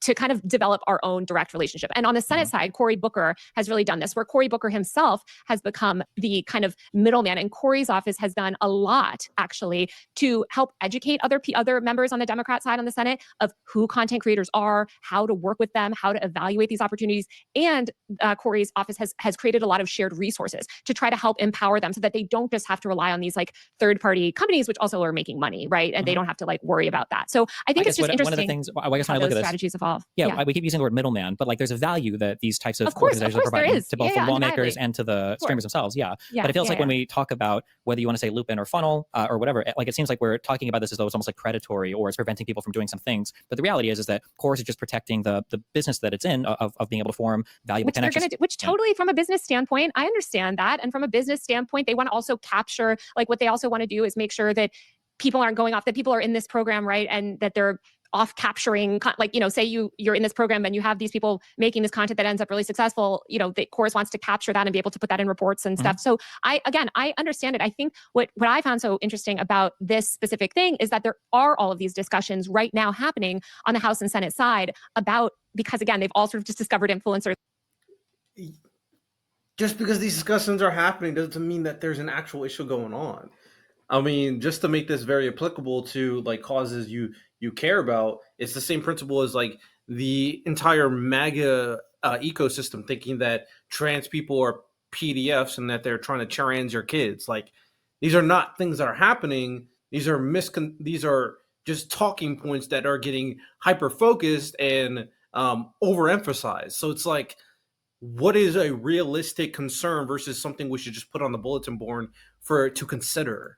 S3: To kind of develop our own direct relationship. And on the Senate side, Cory Booker has really done this, where Cory Booker himself has become the kind of middleman. And Cory's office has done a lot, actually, to help educate other members on the Democrat side on the Senate of who content creators are, how to work with them, how to evaluate these opportunities. And Cory's office has created a lot of shared resources to try to help empower them so that they don't just have to rely on these third-party companies, which also are making money, right? And they don't have to worry about that. So I think it's just interesting.
S2: One of the things, I guess when I look at this,
S3: evolve.
S2: We keep using the word middleman, but there's a value that these types of
S3: organizations
S2: are providing to both the lawmakers and to the streamers themselves. But it feels like when we talk about whether you want to say loop in or funnel or whatever, it seems like we're talking about this as though it's almost predatory or it's preventing people from doing some things. But the reality is that Chorus is just protecting the business that it's in of being able to form valuable connections.
S3: Which totally, from a business standpoint, I understand that. And from a business standpoint, they want to also capture, what they also want to do is make sure that people aren't going off, that people are in this program, right, and that they're off capturing, like, say you're in this program and you have these people making this content that ends up really successful, the course wants to capture that and be able to put that in reports and stuff. So I understand it. I think what I found so interesting about this specific thing is that there are all of these discussions right now happening on the House and Senate side about, because again, they've all sort of just discovered influencers.
S1: Just because these discussions are happening doesn't mean that there's an actual issue going on. I mean, just to make this very applicable to like causes you care about, it's the same principle as like the entire MAGA ecosystem thinking that trans people are PDFs and that they're trying to trans your kids. Like, these are not things that are happening. These are just talking points that are getting hyper focused and overemphasized. So it's like, what is a realistic concern versus something we should just put on the bulletin board for to consider?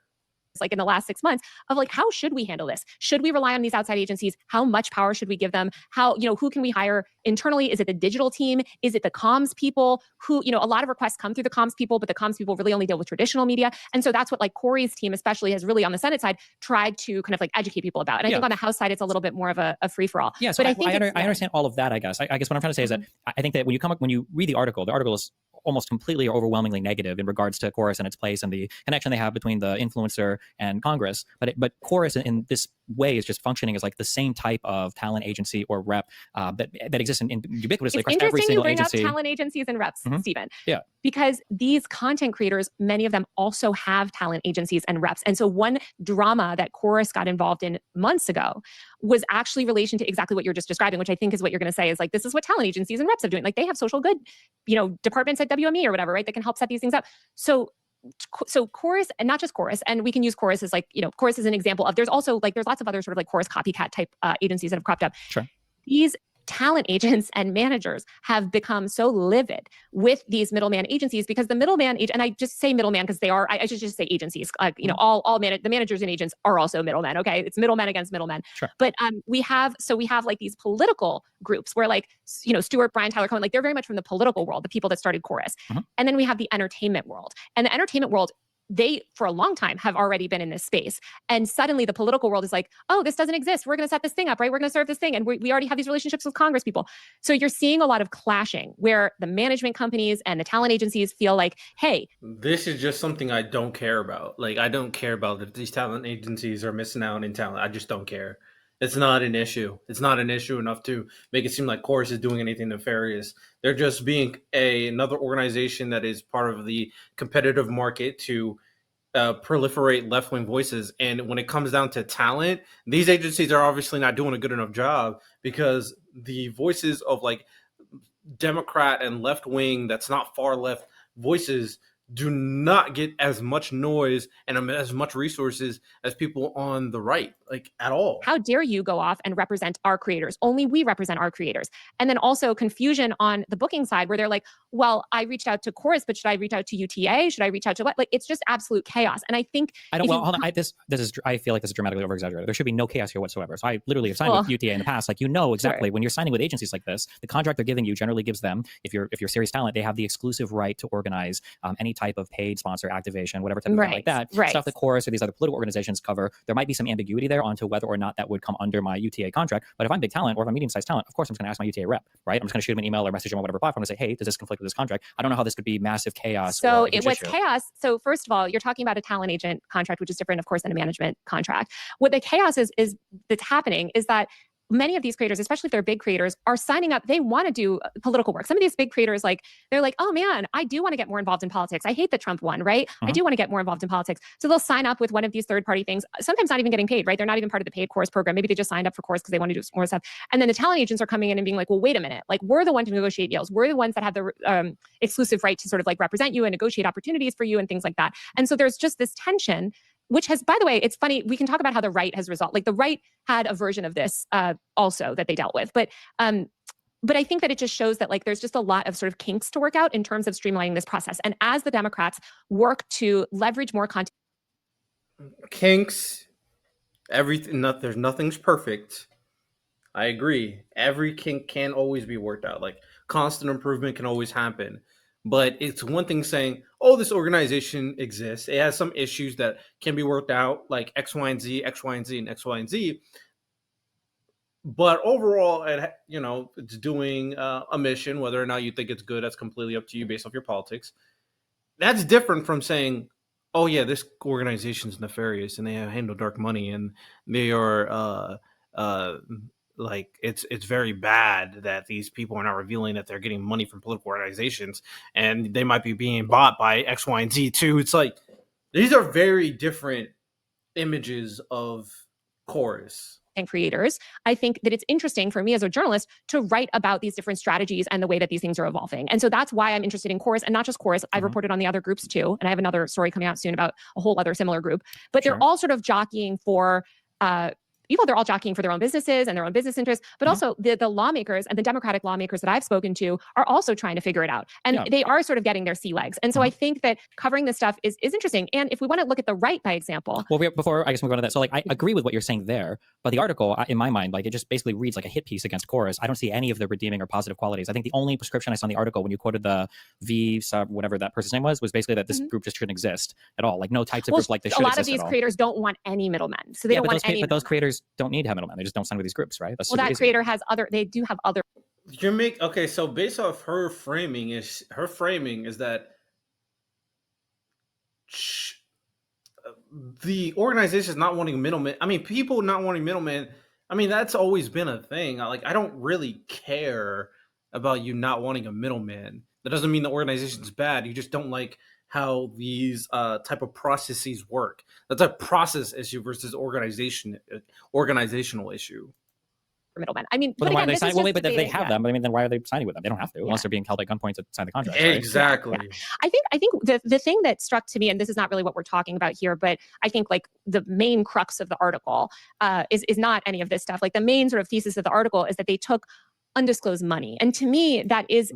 S3: Like in the last 6 months of like, how should we handle this? Should we rely on these outside agencies? How much power should we give them? How, who can we hire internally? Is it the digital team? Is it the comms people who, a lot of requests come through the comms people, but the comms people really only deal with traditional media. And so that's what like Corey's team, especially, has really on the Senate side tried to kind of like educate people about. And I think on the House side, it's a little bit more of a free for all.
S2: Yeah, so
S3: but
S2: I understand all of that, I guess. I guess what I'm trying to say is that I think that when you read the article is almost completely or overwhelmingly negative in regards to Chorus and its place and the connection they have between the influencer and Congress. But Chorus in this way is just functioning as like the same type of talent agency or rep that exists in ubiquitously across every single agency.
S3: Interesting you bring up talent agencies and reps, Stephen.
S2: Yeah.
S3: Because these content creators, many of them also have talent agencies and reps. And so one drama that Chorus got involved in months ago was actually relation to exactly what you're just describing, which I think is what you're going to say is like, this is what talent agencies and reps are doing. Like, they have social good, departments at WME or whatever, right, that can help set these things up. So Chorus, and not just Chorus, and we can use Chorus as like, Chorus is an example of, there's also like, there's lots of other sort of like Chorus copycat type agencies that have cropped up.
S2: Sure.
S3: These talent agents and managers have become so livid with these middleman agencies because the middleman and I just say middleman because they are, I should just say agencies, the managers and agents are also middlemen. Okay. It's middlemen against middlemen.
S2: Sure.
S3: But we have like these political groups where like, Stewart, Brian, Tyler Cohen, like they're very much from the political world, the people that started Chorus. And then we have the entertainment world, and the entertainment world, they, for a long time, have already been in this space. And suddenly the political world is like, oh, this doesn't exist. We're going to set this thing up, right? We're going to serve this thing. And we already have these relationships with Congress people. So you're seeing a lot of clashing where the management companies and the talent agencies feel like, hey,
S1: this is just something I don't care about. Like, I don't care about that these talent agencies are missing out in talent. I just don't care. It's not an issue. It's not an issue enough to make it seem like Chorus is doing anything nefarious. They're just being another organization that is part of the competitive market to proliferate left-wing voices. And when it comes down to talent, these agencies are obviously not doing a good enough job because the voices of like Democrat and left-wing, that's not far left voices, do not get as much noise and as much resources as people on the right, like at all.
S3: How dare you go off and represent our creators? Only we represent our creators. And then also confusion on the booking side where they're like, well, I reached out to Chorus, but should I reach out to UTA? Should I reach out to what? Like, it's just absolute chaos. And I think
S2: hold on. I feel like this is dramatically over exaggerated. There should be no chaos here whatsoever. So I literally have signed with UTA in the past. Like, exactly when you're signing with agencies like this, the contract they're giving you generally gives them, if you're serious talent, they have the exclusive right to organize any type of paid sponsor activation, whatever type of thing like that. Stuff that Chorus or these other political organizations cover. There might be some ambiguity there onto whether or not that would come under my UTA contract. But if I'm big talent or if I'm medium-sized talent, of course I'm just going to ask my UTA rep, right? I'm just going to shoot them an email or message them on whatever platform and say, hey, does this conflict with this contract? I don't know how this could be massive chaos.
S3: So it was chaos. So first of all, you're talking about a talent agent contract, which is different, of course, than a management contract. What the chaos is that's happening is that many of these creators, especially if they're big creators, are signing up. They want to do political work. Some of these big creators, like, they're like, oh man, I do want to get more involved in politics. I hate that Trump won, right? I do want to get more involved in politics. So they'll sign up with one of these third-party things, sometimes not even getting paid, right? They're not even part of the paid course program. Maybe they just signed up for course because they want to do more stuff. And then the talent agents are coming in and being like, well, wait a minute. Like, we're the ones to negotiate deals. We're the ones that have the exclusive right to sort of like represent you and negotiate opportunities for you and things like that. And so there's just this tension, which has, by the way, it's funny, we can talk about how the right has resolved. Like, the right had a version of this also that they dealt with. But I think that it just shows that like there's just a lot of sort of kinks to work out in terms of streamlining this process. And as the Democrats work to leverage more content.
S1: Kinks, there's nothing's perfect. I agree. Every kink can always be worked out. Like, constant improvement can always happen. But it's one thing saying, oh, this organization exists. It has some issues that can be worked out, like X, Y, and Z, X, Y, and Z, and X, Y, and Z. But overall, it's doing a mission. Whether or not you think it's good, that's completely up to you based off your politics. That's different from saying, oh yeah, this organization's nefarious and they handle dark money and they are like it's very bad that these people are not revealing that they're getting money from political organizations and they might be being bought by X, Y, and Z too. It's like these are very different images of chorus.
S3: And creators, I think that it's interesting for me as a journalist to write about these different strategies and the way that these things are evolving. And so that's why I'm interested in chorus, and not just chorus. I've reported on the other groups too. And I have another story coming out soon about a whole other similar group. But they're all sort of jockeying for they're all jockeying for their own businesses and their own business interests, but also the lawmakers and the Democratic lawmakers that I've spoken to are also trying to figure it out. And they are sort of getting their sea legs. And so I think that covering this stuff is interesting. And if we want to look at the right by example.
S2: Well, before I guess we go on to that. So like, I agree with what you're saying there, but the article in my mind, like it just basically reads like a hit piece against chorus. I don't see any of the redeeming or positive qualities. I think the only prescription I saw in the article when you quoted the V sub, whatever that person's name was basically that this group just shouldn't exist at all. Like no types of groups like this should exist.
S3: A lot of these creators don't want any middlemen. So they don't want any.
S2: But those creators don't need to have middlemen. They just don't sign with these groups, right?
S3: Well, that creator has they do have other.
S1: Okay, so based off her framing is that the organization is not wanting middlemen. I mean, people not wanting middlemen. I mean, that's always been a thing. I don't really care about you not wanting a middleman. That doesn't mean the organization's bad. You just don't like how these type of processes work. That's a process issue versus organizational issue.
S3: Middlemen. I mean,
S2: but again, why are they signing? Well, wait, but they have them. But I mean, then why are they signing with them? They don't have to, unless they're being held at gunpoint to sign the contract.
S1: Exactly.
S3: Right? Yeah. I think the thing that struck to me, and this is not really what we're talking about here, but I think like the main crux of the article is not any of this stuff. Like the main sort of thesis of the article is that they took undisclosed money, and to me, that is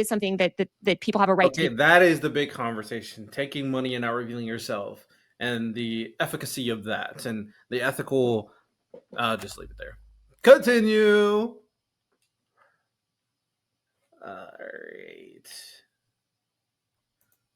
S3: something that people have a right to.
S1: That is the big conversation: taking money and not revealing yourself, and the efficacy of that, and the ethical. Just leave it there. Continue. All right.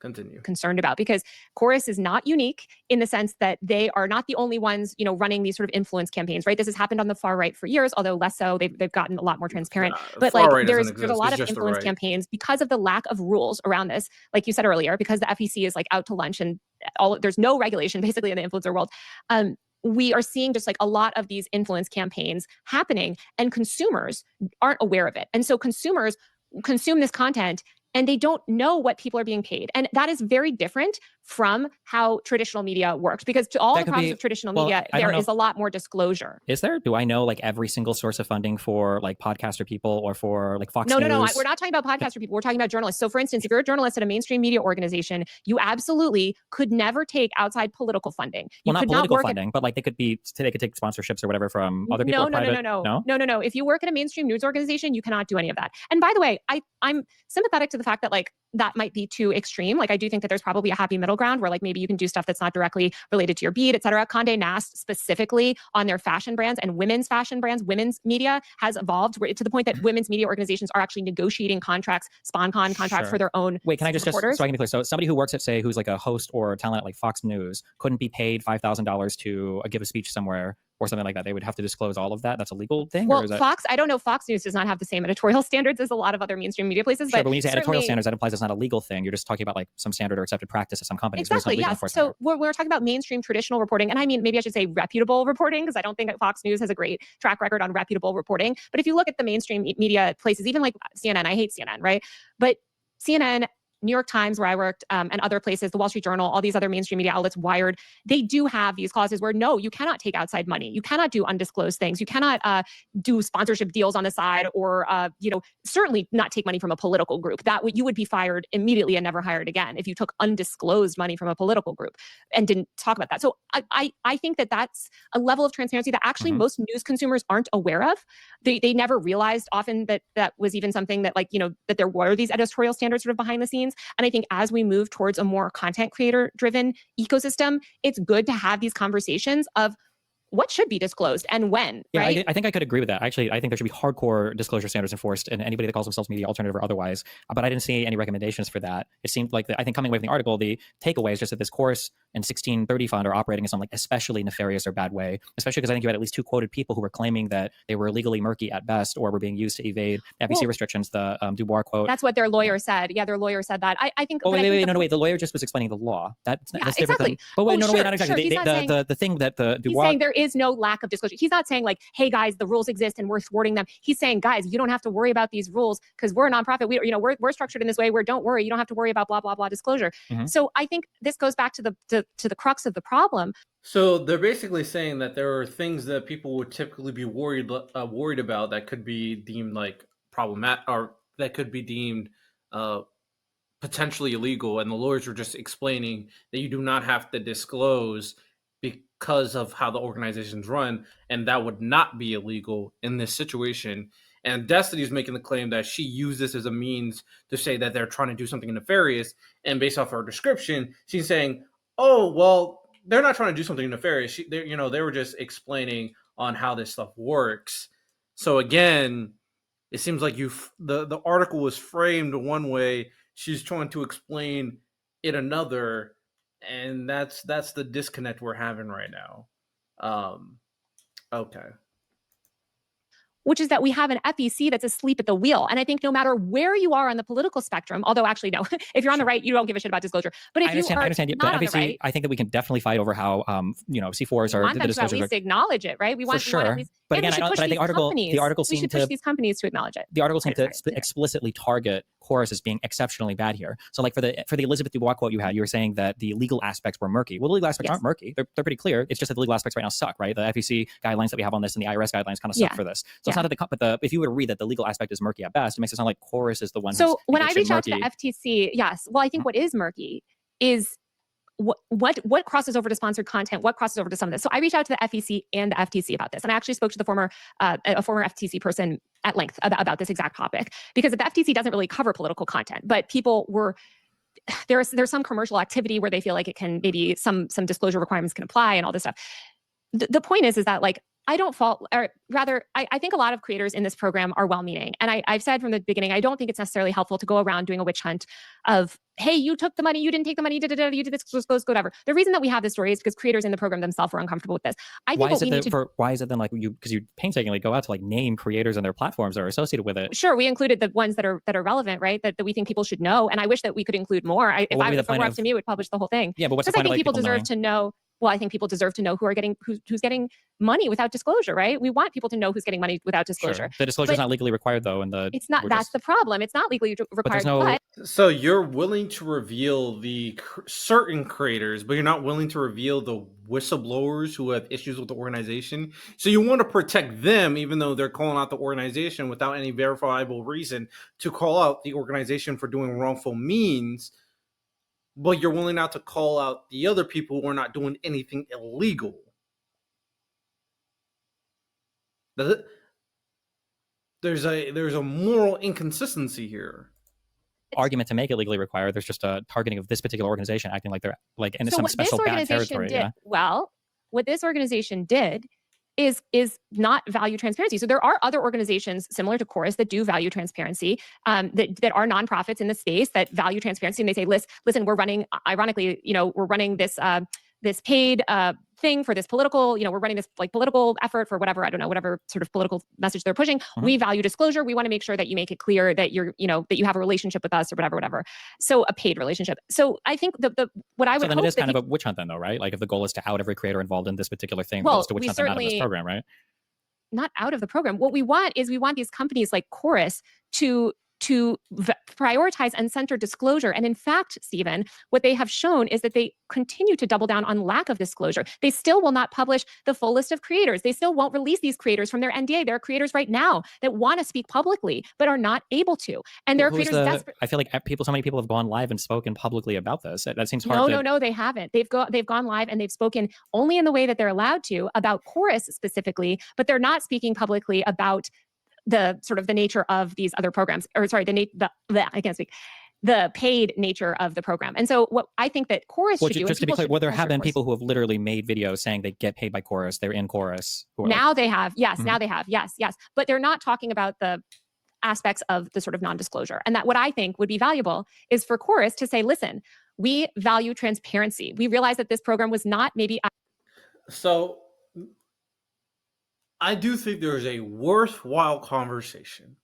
S1: Continue.
S3: Concerned about, because Chorus is not unique in the sense that they are not the only ones, running these sort of influence campaigns, right? This has happened on the far right for years, although less so. They've gotten a lot more transparent. But like there's a lot of influence campaigns because of the lack of rules around this. Like you said earlier, because the FEC is like out to lunch and there's no regulation basically in the influencer world. We are seeing just like a lot of these influence campaigns happening, and consumers aren't aware of it. And so consumers consume this content and they don't know what people are being paid. And that is very different from how traditional media works, because to all the problems of traditional media, there is a lot more disclosure.
S2: Is there? Do I know like every single source of funding for like podcaster people or for like Fox News?
S3: No. We're not talking about podcaster people. We're talking about journalists. So for instance, if you're a journalist at a mainstream media organization, you absolutely could never take outside political funding.
S2: Well, not political funding, but like they could take sponsorships or whatever from other people.
S3: No. If you work at a mainstream news organization, you cannot do any of that. And by the way, I'm sympathetic to the fact that like that might be too extreme. Like I do think that there's probably a happy middle ground where like maybe you can do stuff that's not directly related to your beat, et cetera. Condé Nast specifically on their fashion brands and women's fashion brands, women's media has evolved to the point that women's media organizations are actually negotiating contracts, SponCon contracts for their own.
S2: Wait, can I just so I can be clear? So somebody who works at, say, who's like a host or talent at like Fox News couldn't be paid $5,000 to give a speech somewhere or something like that. They would have to disclose all of that. That's a legal thing?
S3: Well, Fox, I don't know. Fox News does not have the same editorial standards as a lot of other mainstream media places.
S2: Sure, but when you say editorial standards, that implies it's not a legal thing. You're just talking about like some standard or accepted practice at some companies.
S3: Exactly, yes. So we're talking about mainstream traditional reporting. And I mean, maybe I should say reputable reporting, because I don't think that Fox News has a great track record on reputable reporting. But if you look at the mainstream media places, even like CNN, I hate CNN, right? But CNN, New York Times, where I worked, and other places, the Wall Street Journal, all these other mainstream media outlets, Wired, they do have these clauses where no, you cannot take outside money. You cannot do undisclosed things. You cannot do sponsorship deals on the side, or certainly not take money from a political group. You would be fired immediately and never hired again if you took undisclosed money from a political group and didn't talk about that. So I think that that's a level of transparency that actually most news consumers aren't aware of. They never realized often that was even something that that there were these editorial standards sort of behind the scenes. And I think as we move towards a more content creator driven ecosystem, it's good to have these conversations of what should be disclosed and when,
S2: Yeah,
S3: right?
S2: I think I could agree with that. Actually, I think there should be hardcore disclosure standards enforced, and anybody that calls themselves media alternative or otherwise. But I didn't see any recommendations for that. It seemed like I think coming away from the article, the takeaway is just that this course and 1630 fund are operating in some like especially nefarious or bad way. Especially because I think you had at least 2 quoted people who were claiming that they were illegally murky at best or were being used to evade FEC restrictions. The Dubois quote.
S3: That's what their lawyer said. Yeah, their lawyer said that. I think.
S2: Oh wait, wait. The lawyer just was explaining the law. That's
S3: exactly.
S2: different than. But wait, no, not exactly.
S3: Sure.
S2: The thing that the Dubois.
S3: He's saying there is no lack of disclosure. He's not saying like, hey guys, the rules exist and we're thwarting them. He's saying, guys, you don't have to worry about these rules because we're a nonprofit. We're structured in this way where don't worry, you don't have to worry about blah blah blah disclosure. So I think this goes back to the crux of the problem.
S1: So they're basically saying that there are things that people would typically be worried about that could be deemed like problematic, or that could be deemed potentially illegal, and the lawyers were just explaining that you do not have to disclose because of how the organization's run, and that would not be illegal in this situation. And Destiny is making the claim that she used this as a means to say that they're trying to do something nefarious, and based off her description, she's saying, oh, well, they're not trying to do something nefarious. They were just explaining on how this stuff works. So again, it seems like the article was framed one way, she's trying to explain it another, and that's the disconnect we're having right now. Okay.
S3: Which is that we have an FEC that's asleep at the wheel. And I think no matter where you are on the political spectrum, although actually, no, if you're on the right, you don't give a shit about disclosure. But if
S2: I understand.
S3: not on
S2: FEC,
S3: the right,
S2: I think that we can definitely fight over how, C4s are the disclosure.
S3: At least acknowledge it, right? We want at least,
S2: but again, I think the article seemed to push
S3: these companies to acknowledge it.
S2: The article seemed to explicitly target chorus as being exceptionally bad here. So like for the Elizabeth Dubois quote you had, you were saying that the legal aspects were murky. Well, the legal aspects aren't murky. They're pretty clear. It's just that the legal aspects right now suck, right? The FEC guidelines that we have on this and the IRS guidelines kind of suck for this. So it's not that but if you were to read that the legal aspect is murky at best, it makes it sound like chorus is the one.
S3: So when I reach out to the FTC, yes. Well, I think what is murky is what crosses over to sponsored content, what crosses over to some of this. So I reached out to the FEC and the FTC about this, and I actually spoke to the former FTC person at length about this exact topic, because the FTC doesn't really cover political content, but people were there's some commercial activity where they feel like it can maybe some disclosure requirements can apply and all this stuff. The point is that like I don't fault, or rather, I think a lot of creators in this program are well-meaning. And I've said from the beginning, I don't think it's necessarily helpful to go around doing a witch hunt of, hey, you took the money, you didn't take the money, you did this, just goes, whatever. The reason that we have this story is because creators in the program themselves were uncomfortable with this. I think
S2: why is it then like because you painstakingly go out to like name creators and their platforms that are associated with it?
S3: Sure, we included the ones that are relevant, right? That we think people should know. And I wish that we could include more. If it were up to me, I would publish the whole thing.
S2: Yeah, but what's the point?
S3: I think people deserve to know. Well, I think people deserve to know who's getting money without disclosure, right? We want people to know who's getting money without disclosure.
S2: Sure. The disclosure is not legally required, though,
S3: it's not. That's the problem. It's not legally required.
S1: So you're willing to reveal the certain creators, but you're not willing to reveal the whistleblowers who have issues with the organization. So you want to protect them, even though they're calling out the organization without any verifiable reason to call out the organization for doing wrongful means. But you're willing not to call out the other people who are not doing anything illegal. There's a moral inconsistency here.
S2: Argument to make it legally required. There's just a targeting of this particular organization acting like they're like in some special bad territory.
S3: Well, what this organization did is not value transparency. So there are other organizations similar to Chorus that do value transparency, that are nonprofits in the space that value transparency, and they say, listen, we're running, ironically, we're running this this paid thing for this political, we're running this like political effort for whatever, I don't know, whatever sort of political message they're pushing. We value disclosure. We want to make sure that you make it clear that you're, that you have a relationship with us or whatever. So a paid relationship. So I think what I would hope. So
S2: then it is kind of a witch hunt then though, right? Like if the goal is to out every creator involved in this particular thing, well, to witch hunt them out of this program, right?
S3: Not out of the program. What we want is these companies like Chorus to prioritize and center disclosure. And in fact, Stephen, what they have shown is that they continue to double down on lack of disclosure. They still will not publish the full list of creators. They still won't release these creators from their NDA. There are creators right now that want to speak publicly, but are not able to. And there are creators desperate.
S2: I feel like so many people have gone live and spoken publicly about this. That seems hard.
S3: No, they haven't. They've gone live and they've spoken only in the way that they're allowed to about Chorus specifically, but they're not speaking publicly about the sort of the nature of these other programs, or sorry, I can't speak. the paid nature of the program. And so what I think that Chorus should do,
S2: just to be clear, well, there have been
S3: Chorus.
S2: people who have literally made videos saying they get paid by Chorus. They're in Chorus.
S3: Now they have, yes, now they have, yes. But they're not talking about the aspects of the sort of non-disclosure. And that what I think would be valuable is for Chorus to say, listen, we value transparency. We realize that this program was not maybe.
S1: So I do think there is a worthwhile conversation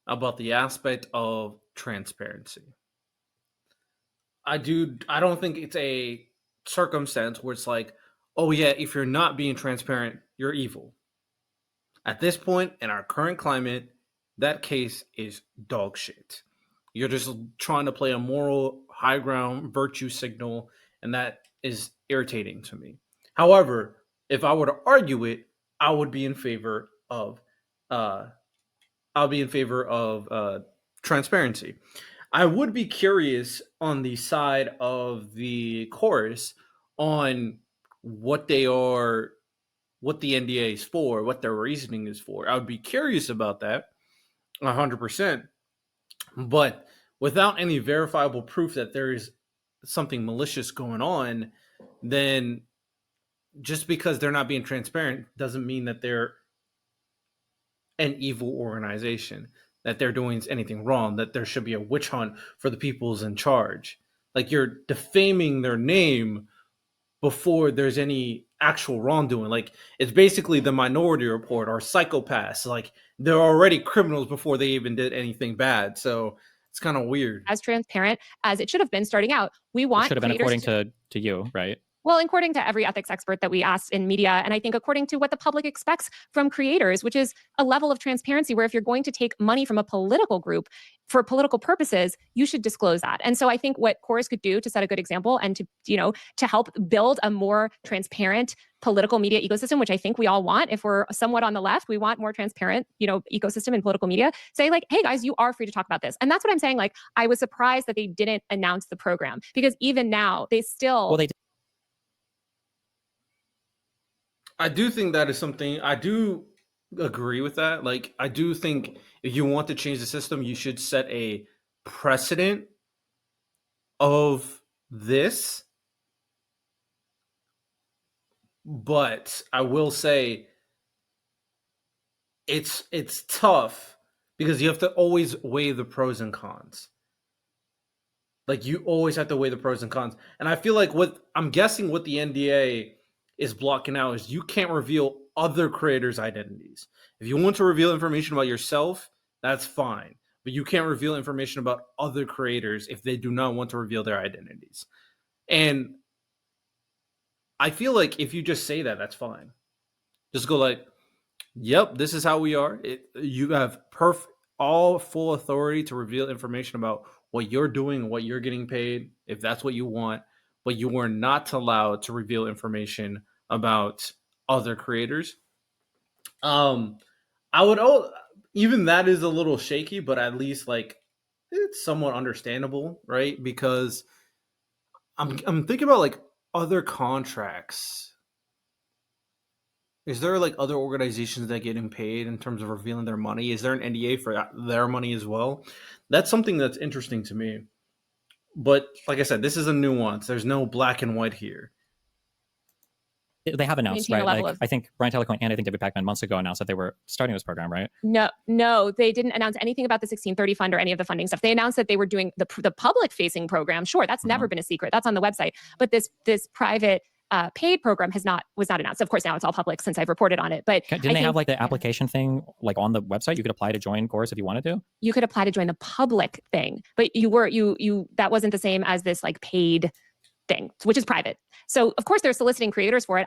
S1: about the aspect of transparency. I don't think it's a circumstance where it's like, oh yeah, if you're not being transparent, you're evil. At this point in our current climate, that case is dog shit. You're just trying to play a moral high ground virtue signal, and that is irritating to me. However, if I were to argue it, I would be in favor of transparency. I would be curious on the side of the Chorus on what the NDA is for, what their reasoning is for. I would be curious about that 100%. But without any verifiable proof that there is something malicious going on, then just because they're not being transparent doesn't mean that they're an evil organization, that they're doing anything wrong, that there should be a witch hunt for the people's in charge. Like, you're defaming their name before there's any actual wrongdoing. Like, it's basically the Minority Report or psychopaths. Like, they're already criminals before they even did anything bad. So it's kind of weird.
S3: As transparent as it should have been starting out. We want
S2: it should have been according to you, right?
S3: Well, according to every ethics expert that we asked in media, and I think according to what the public expects from creators, which is a level of transparency where if you're going to take money from a political group for political purposes, you should disclose that. And so I think what Chorus could do to set a good example and to help build a more transparent political media ecosystem, which I think we all want. If we're somewhat on the left, we want more transparent, ecosystem in political media. Say like, hey guys, you are free to talk about this. And that's what I'm saying. Like, I was surprised that they didn't announce the program, because even now they still.
S2: Well,
S1: I do think that is something, I do agree with that. Like, I do think if you want to change the system, you should set a precedent of this. But I will say it's tough because you have to always weigh the pros and cons. Like, you always have to weigh the pros and cons. And I feel like I'm guessing what the NDA is blocking out is you can't reveal other creators' identities. If you want to reveal information about yourself, that's fine. But you can't reveal information about other creators if they do not want to reveal their identities. And I feel like if you just say that, that's fine. Just go like, yep, this is how we are. You have all full authority to reveal information about what you're doing and what you're getting paid, if that's what you want. But you are not allowed to reveal information about other creators. I would even that is a little shaky, but at least like it's somewhat understandable, right? Because I'm thinking about like other contracts. Is there like other organizations that getting paid in terms of revealing their money? Is there an NDA for their money as well? That's something that's interesting to me. But like I said, this is a nuance. There's no black and white here.
S2: They have announced, right? Like, I think Brian Taylor Coyne and I think David Pakman months ago announced that they were starting this program, right?
S3: No, they didn't announce anything about the 1630 fund or any of the funding stuff. They announced that they were doing the public-facing program. Sure, that's never been a secret. That's on the website. But this private paid program was not announced. Of course, now it's all public since I've reported on it. But
S2: didn't they have like the application thing like on the website? You could apply to join Chorus if you wanted to.
S3: You could apply to join the public thing, but that wasn't the same as this like paid thing, which is private. So of course they're soliciting creators for it.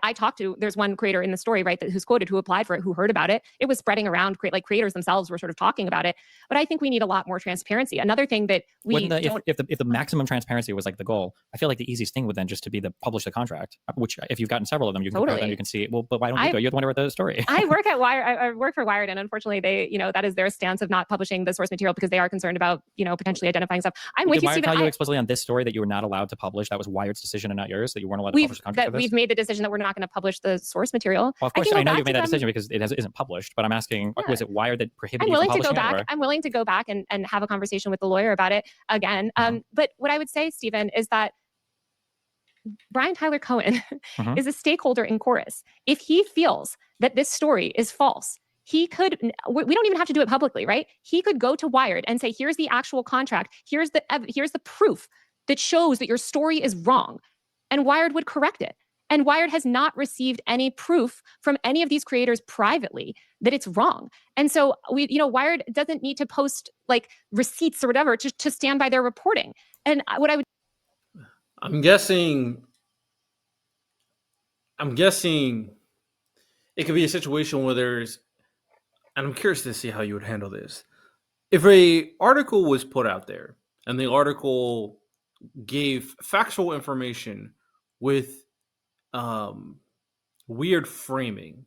S3: There's one creator in the story, right, who's quoted, who applied for it, who heard about it. It was spreading around, like creators themselves were sort of talking about it. But I think we need a lot more transparency. Another thing that
S2: if the maximum transparency was like the goal, I feel like the easiest thing would then just to be to publish the contract, which if you've gotten several of them, you can compare them, you can see. Well, but why don't you go? You're the one who wrote the story.
S3: I work at Wired. I work for Wired, and unfortunately, they, that is their stance of not publishing the source material because they are concerned about, potentially identifying stuff. I'm with you,
S2: Did Wired
S3: Stephen.
S2: tell you explicitly on this story that you were not allowed to publish? That was Wired Wired's decision and not yours, that you weren't allowed to publish the contract for this?
S3: We've made the decision that we're not going to publish the source material.
S2: Well, of course, I know you've made that decision because it isn't published, but I'm asking, was it Wired that prohibited you from publishing it?
S3: I'm willing to go back and have a conversation with the lawyer about it again. But what I would say, Stephen, is that Brian Tyler Cohen is a stakeholder in Chorus. If he feels that this story is false, he could, we don't even have to do it publicly, right? He could go to Wired and say, here's the actual contract. Here's the proof that shows that your story is wrong. And Wired would correct it. And Wired has not received any proof from any of these creators privately that it's wrong. And so Wired doesn't need to post like receipts or whatever to stand by their reporting. And
S1: I'm guessing it could be a situation where there's, and I'm curious to see how you would handle this. If a article was put out there and the article gave factual information with weird framing,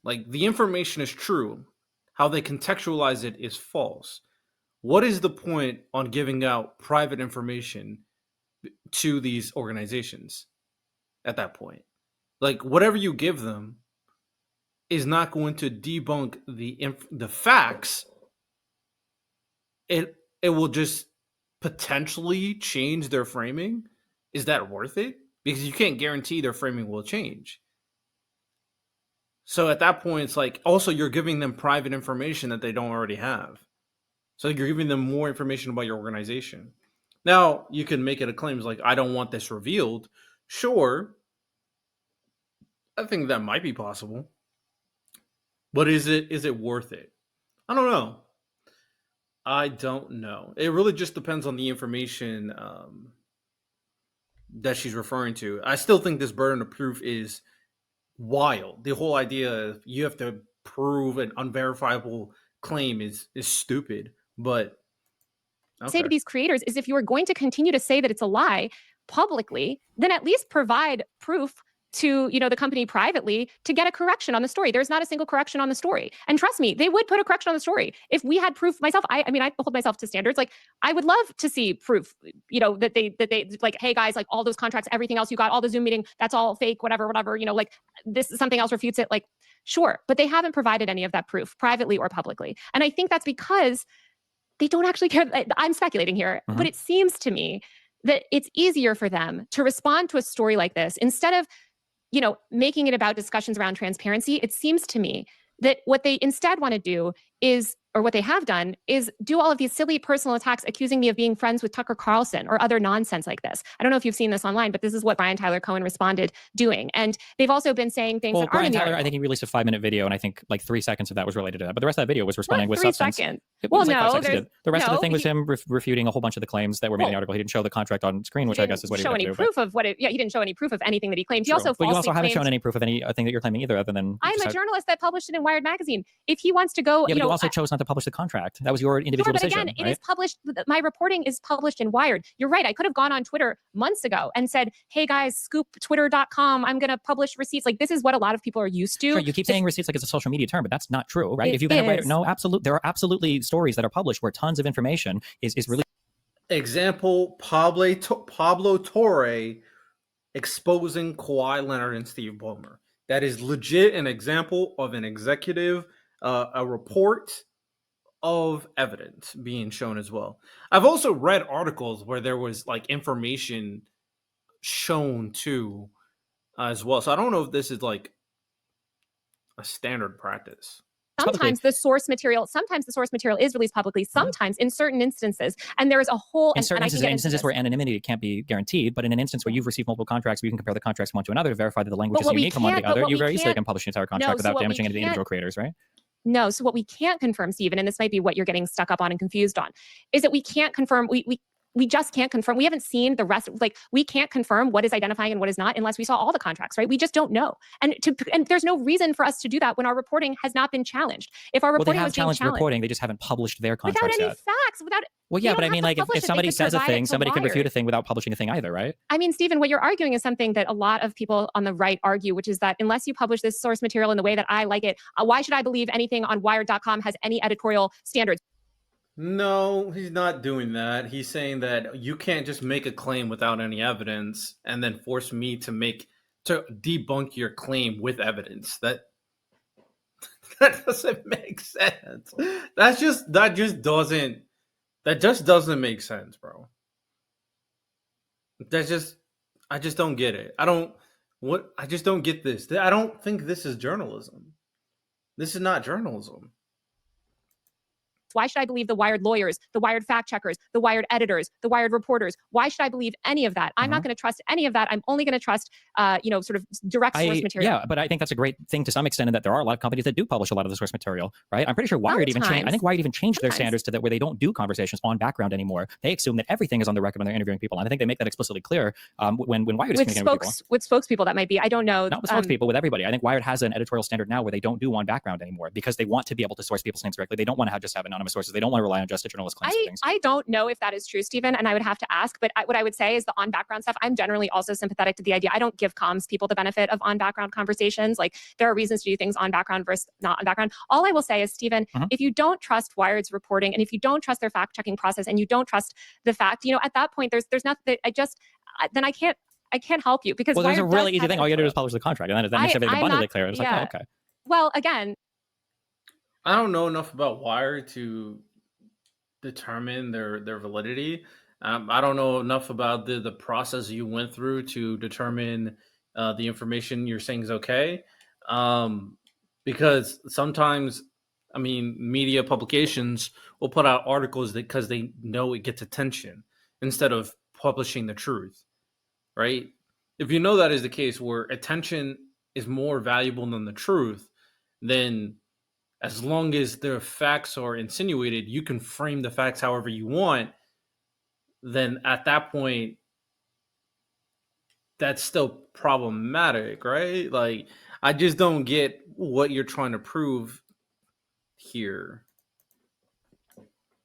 S1: like the information is true, how they contextualize it is false, what is the point on giving out private information to these organizations at that point? Like, whatever you give them is not going to debunk the facts. It will just potentially change their framing. Is that worth it? Because you can't guarantee their framing will change. So at that point, it's like, also you're giving them private information that they don't already have. So you're giving them more information about your organization. Now, you can make it a claim like, I don't want this revealed. Sure. I think that might be possible. But is it worth it? I don't know. I don't know. It really just depends on the information that she's referring to. I still think this burden of proof is wild. The whole idea of you have to prove an unverifiable claim is stupid. But
S3: say to these creators is, if you are going to continue to say that it's a lie publicly, then at least provide proof to the company privately to get a correction on the story. There's not a single correction on the story. And trust me, they would put a correction on the story. If we had proof myself, I hold myself to standards. Like, I would love to see proof, that they like, hey guys, like all those contracts, everything else you got, all the Zoom meeting, that's all fake, whatever, like this is something else refutes it. Like, sure. But they haven't provided any of that proof privately or publicly. And I think that's because they don't actually care. I'm speculating here, but it seems to me that it's easier for them to respond to a story like this instead of making it about discussions around transparency. It seems to me that what they instead want to do is, or what they have done, is do all of these silly personal attacks accusing me of being friends with Tucker Carlson or other nonsense like this. I don't know if you've seen this online, but this is what Brian Tyler Cohen responded doing. And they've also been saying things that aren't
S2: Brian
S3: in the
S2: Tyler,
S3: article.
S2: I think he released a 5-minute video, and I think like 3 seconds of that was related to that. But the rest of that video was responding with
S3: 3
S2: substance.
S3: seconds.
S2: Well, no, the rest of the thing was him refuting a whole bunch of the claims that were made in the article. He didn't show the contract on screen, which I guess is what he didn't show any
S3: proof of what it. Yeah, he didn't show any proof of anything that he claimed. He also
S2: but you also haven't shown any proof of anything that you're claiming either, other than
S3: I'm a journalist that published it in Wired magazine. If he wants to go,
S2: but you also chose not to publish the contract. That was your individual decision.
S3: But again, it is published. My reporting is published in Wired. You're right. I could have gone on Twitter months ago and said, hey guys, scoop twitter.com. I'm going to publish receipts. Like, this is what a lot of people are used to.
S2: Sure, you keep saying receipts like it's a social media term, but that's not true, right? If you've been a writer, no, absolutely. There are absolutely stories that are published where tons of information is really.
S1: Example, Pablo Torre exposing Kawhi Leonard and Steve Ballmer. That is legit an example of an executive, a report of evidence being shown as well. I've also read articles where there was like information shown too as well. So I don't know if this is like a standard practice.
S3: Sometimes the source material is released publicly, sometimes in certain instances. And there is a whole...
S2: In certain instances where anonymity can't be guaranteed, but in an instance where you've received multiple contracts, where you can compare the contracts from one to another to verify that the language is unique from one to the other, you very easily can publish the entire contract without damaging any individual creators, right?
S3: No. So what we can't confirm, Stephen, and this might be what you're getting stuck up on and confused on, is that we can't confirm, we just can't confirm. We haven't seen the rest. Like, we can't confirm what is identifying and what is not unless we saw all the contracts, right? We just don't know. And there's no reason for us to do that when our reporting has not been challenged. If our reporting was being challenged,
S2: reporting, they just haven't published their contracts
S3: without any facts, without.
S2: Well, yeah, but I mean, like, if somebody says a thing, somebody can refute a thing without publishing a thing either, right?
S3: I mean, Stephen, what you're arguing is something that a lot of people on the right argue, which is that unless you publish this source material in the way that I like it, why should I believe anything on Wired.com has any editorial standards?
S1: No, he's not doing that. He's saying that you can't just make a claim without any evidence and then force me to debunk your claim with evidence. That doesn't make sense. That just doesn't make sense, bro. That's just I just don't get it. I just don't get this. I don't think this is journalism. This is not journalism.
S3: Why should I believe the Wired lawyers, the Wired fact checkers, the Wired editors, the Wired reporters? Why should I believe any of that? I'm not going to trust any of that. I'm only going to trust, sort of direct source material.
S2: Yeah, but I think that's a great thing to some extent, in that there are a lot of companies that do publish a lot of the source material, right? I'm pretty sure Wired even changed. I think Wired even changed their standards to that, where they don't do conversations on background anymore. They assume that everything is on the record when they're interviewing people, and I think they make that explicitly clear when Wired is communicating with people.
S3: With spokespeople, that might be. I don't know.
S2: Not with spokespeople, with everybody. I think Wired has an editorial standard now where they don't do on background anymore, because they want to be able to source people's names directly. They don't want to just have anonymous sources. They don't want to rely on just a journalist claims for things.
S3: I don't know if that is true, Stephen, and I would have to ask. But what I would say is the on background stuff. I'm generally also sympathetic to the idea. I don't give comms people the benefit of on background conversations. Like, there are reasons to do things on background versus not on background. All I will say is, Stephen, if you don't trust Wired's reporting, and if you don't trust their fact checking process, and you don't trust the fact, at that point, there's nothing. Then I can't help you, because
S2: there's a really easy thing. All you gotta do is publish the contract, and then that makes everything abundantly clear. It's like, oh, okay.
S3: Well, again,
S1: I don't know enough about Wired to determine their validity. I don't know enough about the process you went through to determine the information you're saying is okay. Because sometimes, media publications will put out articles because they know it gets attention instead of publishing the truth, right? If you know that is the case, where attention is more valuable than the truth, then as long as the facts are insinuated, you can frame the facts however you want. Then at that point, that's still problematic, right? Like, I just don't get what you're trying to prove here.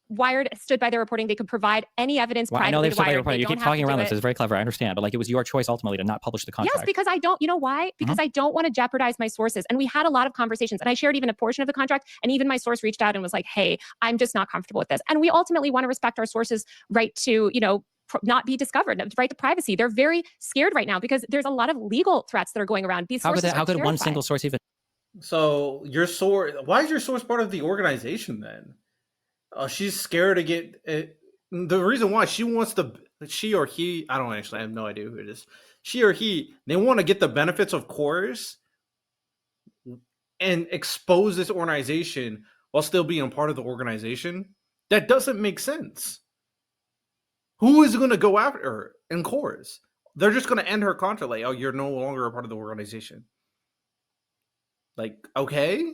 S3: Wired stood by their reporting. They could provide any evidence.
S2: Well, I know they've stood by their reporting. You keep talking around this. It's very clever. I understand. But it was your choice ultimately to not publish the contract.
S3: Yes, because I don't, you know why? Because I don't want to jeopardize my sources. And we had a lot of conversations, and I shared even a portion of the contract. And even my source reached out and was like, hey, I'm just not comfortable with this. And we ultimately want to respect our sources' right to, not be discovered, right to privacy. They're very scared right now because there's a lot of legal threats that are going around. These sources
S2: how could one single source even?
S1: So your source, why is your source part of the organization then? She's scared to get it. The reason why she or he, I have no idea who it is. She or he, they want to get the benefits of Chorus and expose this organization while still being part of the organization. That doesn't make sense. Who is going to go after her in Chorus? They're just going to end her contract. Like, oh, you're no longer a part of the organization. Like, okay,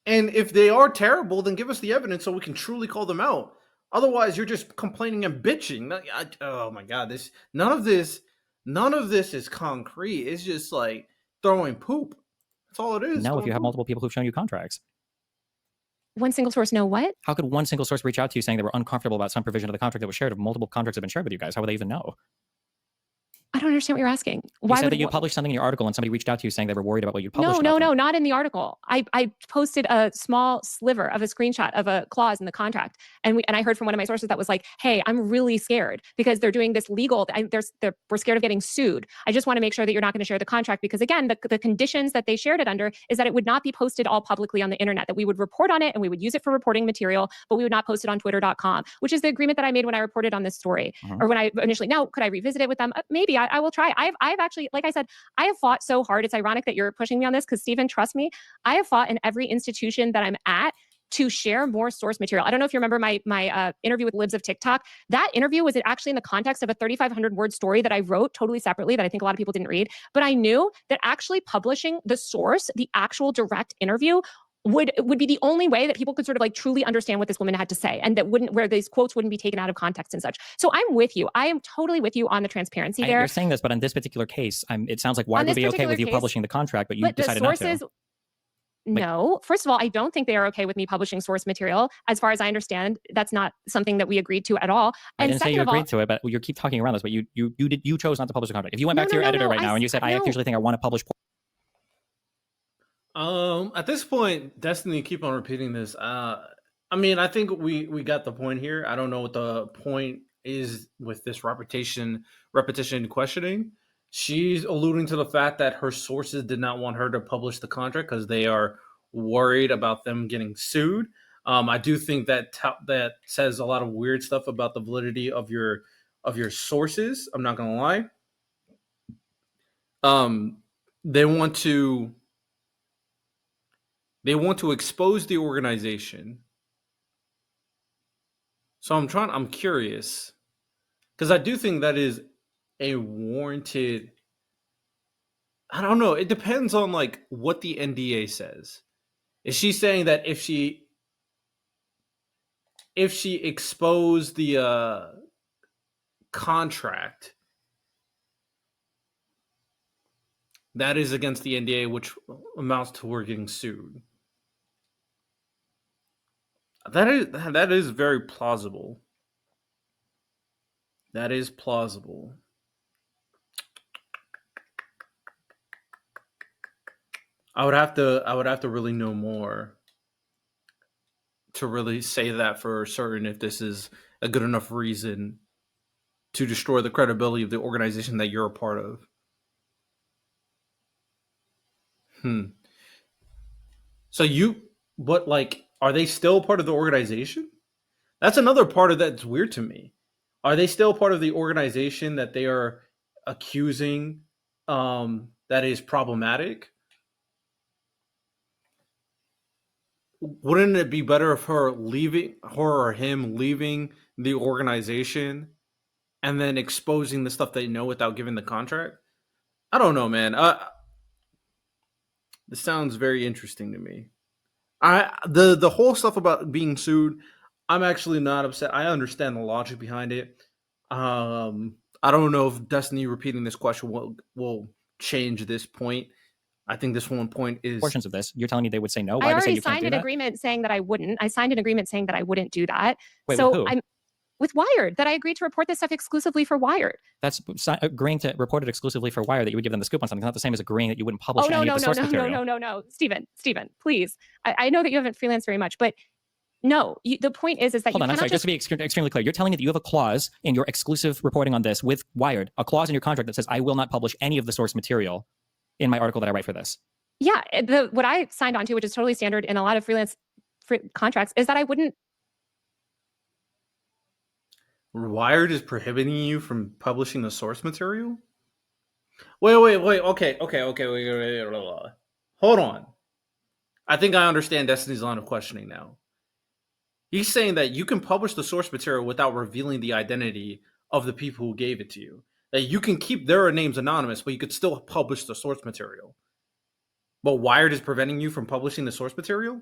S1: and if they are terrible, then give us the evidence so we can truly call them out. Otherwise, you're just complaining and bitching. Oh my God, none of this is concrete. It's just like throwing poop. That's all it is.
S2: No, if you have multiple people who've shown you contracts.
S3: One single source know what?
S2: How could one single source reach out to you saying they were uncomfortable about some provision of the contract that was shared? If multiple contracts have been shared with you guys, how would they even know?
S3: I don't understand what you're asking.
S2: Why you said that you published something in your article and somebody reached out to you saying they were worried about what you published?
S3: No, not in the article. I posted a small sliver of a screenshot of a clause in the contract, and I heard from one of my sources that was like, "Hey, I'm really scared because they're doing this legal. We're scared of getting sued. I just want to make sure that you're not going to share the contract because again, the conditions that they shared it under is that it would not be posted all publicly on the internet. That we would report on it and we would use it for reporting material, but we would not post it on Twitter.com, which is the agreement that I made when I reported on this story or when I initially. Now, could I revisit it with them? Maybe I will try. I've actually, like I said, I have fought so hard. It's ironic that you're pushing me on this because Stephen, trust me, I have fought in every institution that I'm at to share more source material. I don't know if you remember my interview with Libs of TikTok. That interview was actually in the context of a 3,500 word story that I wrote totally separately that I think a lot of people didn't read. But I knew that actually publishing the source, the actual direct interview, would be the only way that people could sort of like truly understand what this woman had to say, and that where these quotes wouldn't be taken out of context and such. So I'm with you. I am totally with you on the transparency there.
S2: You're saying this, but in this particular case, it sounds like Wired would be okay with you publishing the contract, but you decided not to.
S3: No, first of all, I don't think they are okay with me publishing source material. As far as I understand, that's not something that we agreed to at all.
S2: I didn't say you agreed to it, but you keep talking around this. But you chose not to publish the contract. If you went back to your editor right now and you said, I usually think I want to publish.
S1: At this point, Destiny keep on repeating this. I mean, I think we got the point here. I don't know what the point is with this repetition questioning. She's alluding to the fact that her sources did not want her to publish the contract because they are worried about them getting sued. I do think that that says a lot of weird stuff about the validity of your sources. I'm not gonna lie. Um, they want to expose the organization. So I'm curious because I do think that is a warranted. I don't know. It depends on like what the NDA says. Is she saying that if she exposed the contract, that is against the NDA, which amounts to her getting sued? That is very plausible. That is plausible. I would have to really know more to really say that for certain if this is a good enough reason to destroy the credibility of the organization that you're a part of. So but like, are they still part of the organization? That's another part of that's weird to me. Are they still part of the organization that they are accusing that is problematic? Wouldn't it be better if her or him leaving the organization and then exposing the stuff they know without giving the contract? I don't know, man. This sounds very interesting to me. The whole stuff about being sued, I'm actually not upset. I understand the logic behind it. I don't know if Destiny repeating this question will change this point. I think this one point is
S2: portions of this. You're telling me they would say no?
S3: I
S2: Why they say
S3: already
S2: you can't
S3: signed
S2: do
S3: an
S2: that?
S3: agreement saying that I wouldn't. I signed an agreement saying that I wouldn't do that.
S2: Wait,
S3: so
S2: with who?
S3: I'm with Wired, that I agreed to report this stuff exclusively for Wired.
S2: That's agreeing to report it exclusively for Wired, that you would give them the scoop on something. It's not the same as agreeing that you wouldn't publish any of the source material.
S3: No. Stephen, please. I know that you haven't freelanced very much, but no, the point is that
S2: Hold on, I'm sorry, just to be extremely clear, you're telling me that you have a clause in your exclusive reporting on this with Wired, a clause in your contract that says I will not publish any of the source material in my article that I write for this.
S3: Yeah, what I signed on to, which is totally standard in a lot of freelance contracts, is that I wouldn't.
S1: Wired is prohibiting you from publishing the source material? Wait. Okay. Wait. Hold on. I think I understand Destiny's line of questioning now. He's saying that you can publish the source material without revealing the identity of the people who gave it to you. That you can keep their names anonymous, but you could still publish the source material. But Wired is preventing you from publishing the source material?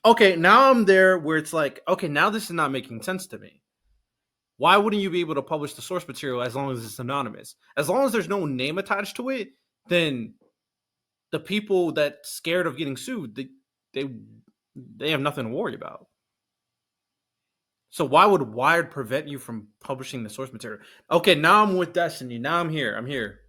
S1: Okay, now I'm there where it's like, okay, now this is not making sense to me. Why wouldn't you be able to publish the source material as long as it's anonymous? As long as there's no name attached to it, then the people that's scared of getting sued, they have nothing to worry about. So why would Wired prevent you from publishing the source material? Okay, now I'm with Destiny. Now I'm here.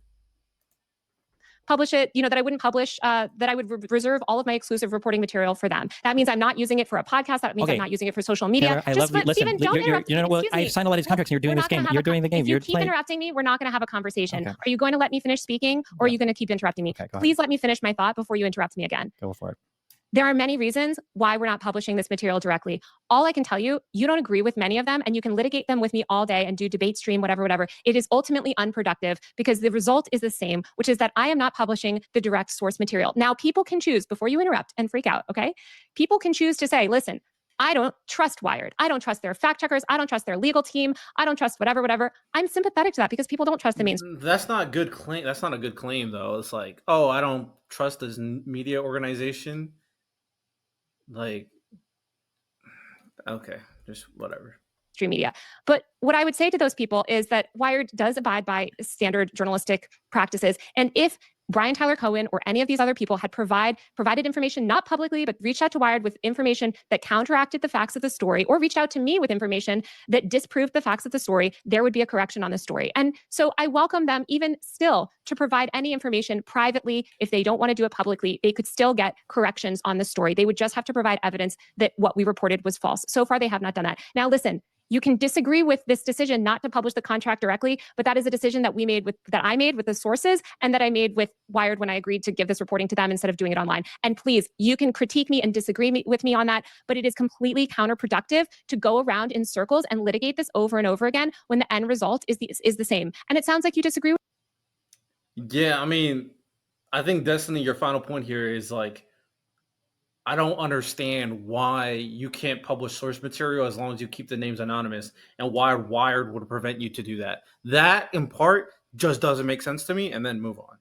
S3: Publish it, that I wouldn't publish, that I would reserve all of my exclusive reporting material for them. That means I'm not using it for a podcast. That means I'm not using it for social media.
S2: Taylor, I love you. Listen,
S3: Steven, don't interrupt me.
S2: Well, I signed a lot of these contracts and you're doing this game. You're doing the game.
S3: If you keep interrupting me, we're not going to have a conversation.
S2: Okay.
S3: Are you going to let me finish speaking or are you going to keep interrupting me?
S2: Okay,
S3: please let me finish my thought before you interrupt me again.
S2: Go for it.
S3: There are many reasons why we're not publishing this material directly. All I can tell you, you don't agree with many of them and you can litigate them with me all day and do debate stream, whatever. It is ultimately unproductive because the result is the same, which is that I am not publishing the direct source material. Now, people can choose, before you interrupt and freak out, okay? People can choose to say, listen, I don't trust Wired. I don't trust their fact checkers. I don't trust their legal team. I don't trust whatever. I'm sympathetic to that because people don't trust the mainstream.
S1: That's not a good claim. That's not a good claim, though. It's like, oh, I don't trust this media organization. Like, okay, just whatever.
S3: Media. But what I would say to those people is that Wired does abide by standard journalistic practices. And if Brian Tyler Cohen or any of these other people had provided information, not publicly, but reached out to Wired with information that counteracted the facts of the story, or reached out to me with information that disproved the facts of the story, there would be a correction on the story. And so I welcome them even still to provide any information privately. If they don't want to do it publicly, they could still get corrections on the story. They would just have to provide evidence that what we reported was false. So far, they have not done that. Now, listen, you can disagree with this decision not to publish the contract directly, but that is a decision that I made with the sources and that I made with Wired when I agreed to give this reporting to them instead of doing it online. And please, you can critique me and disagree with me on that, but it is completely counterproductive to go around in circles and litigate this over and over again when the end result is the same. And it sounds like you disagree.
S1: Yeah, I mean, I think Destiny, your final point here is like, I don't understand why you can't publish source material as long as you keep the names anonymous, and why Wired would prevent you to do that. That, in part, just doesn't make sense to me, and then move on.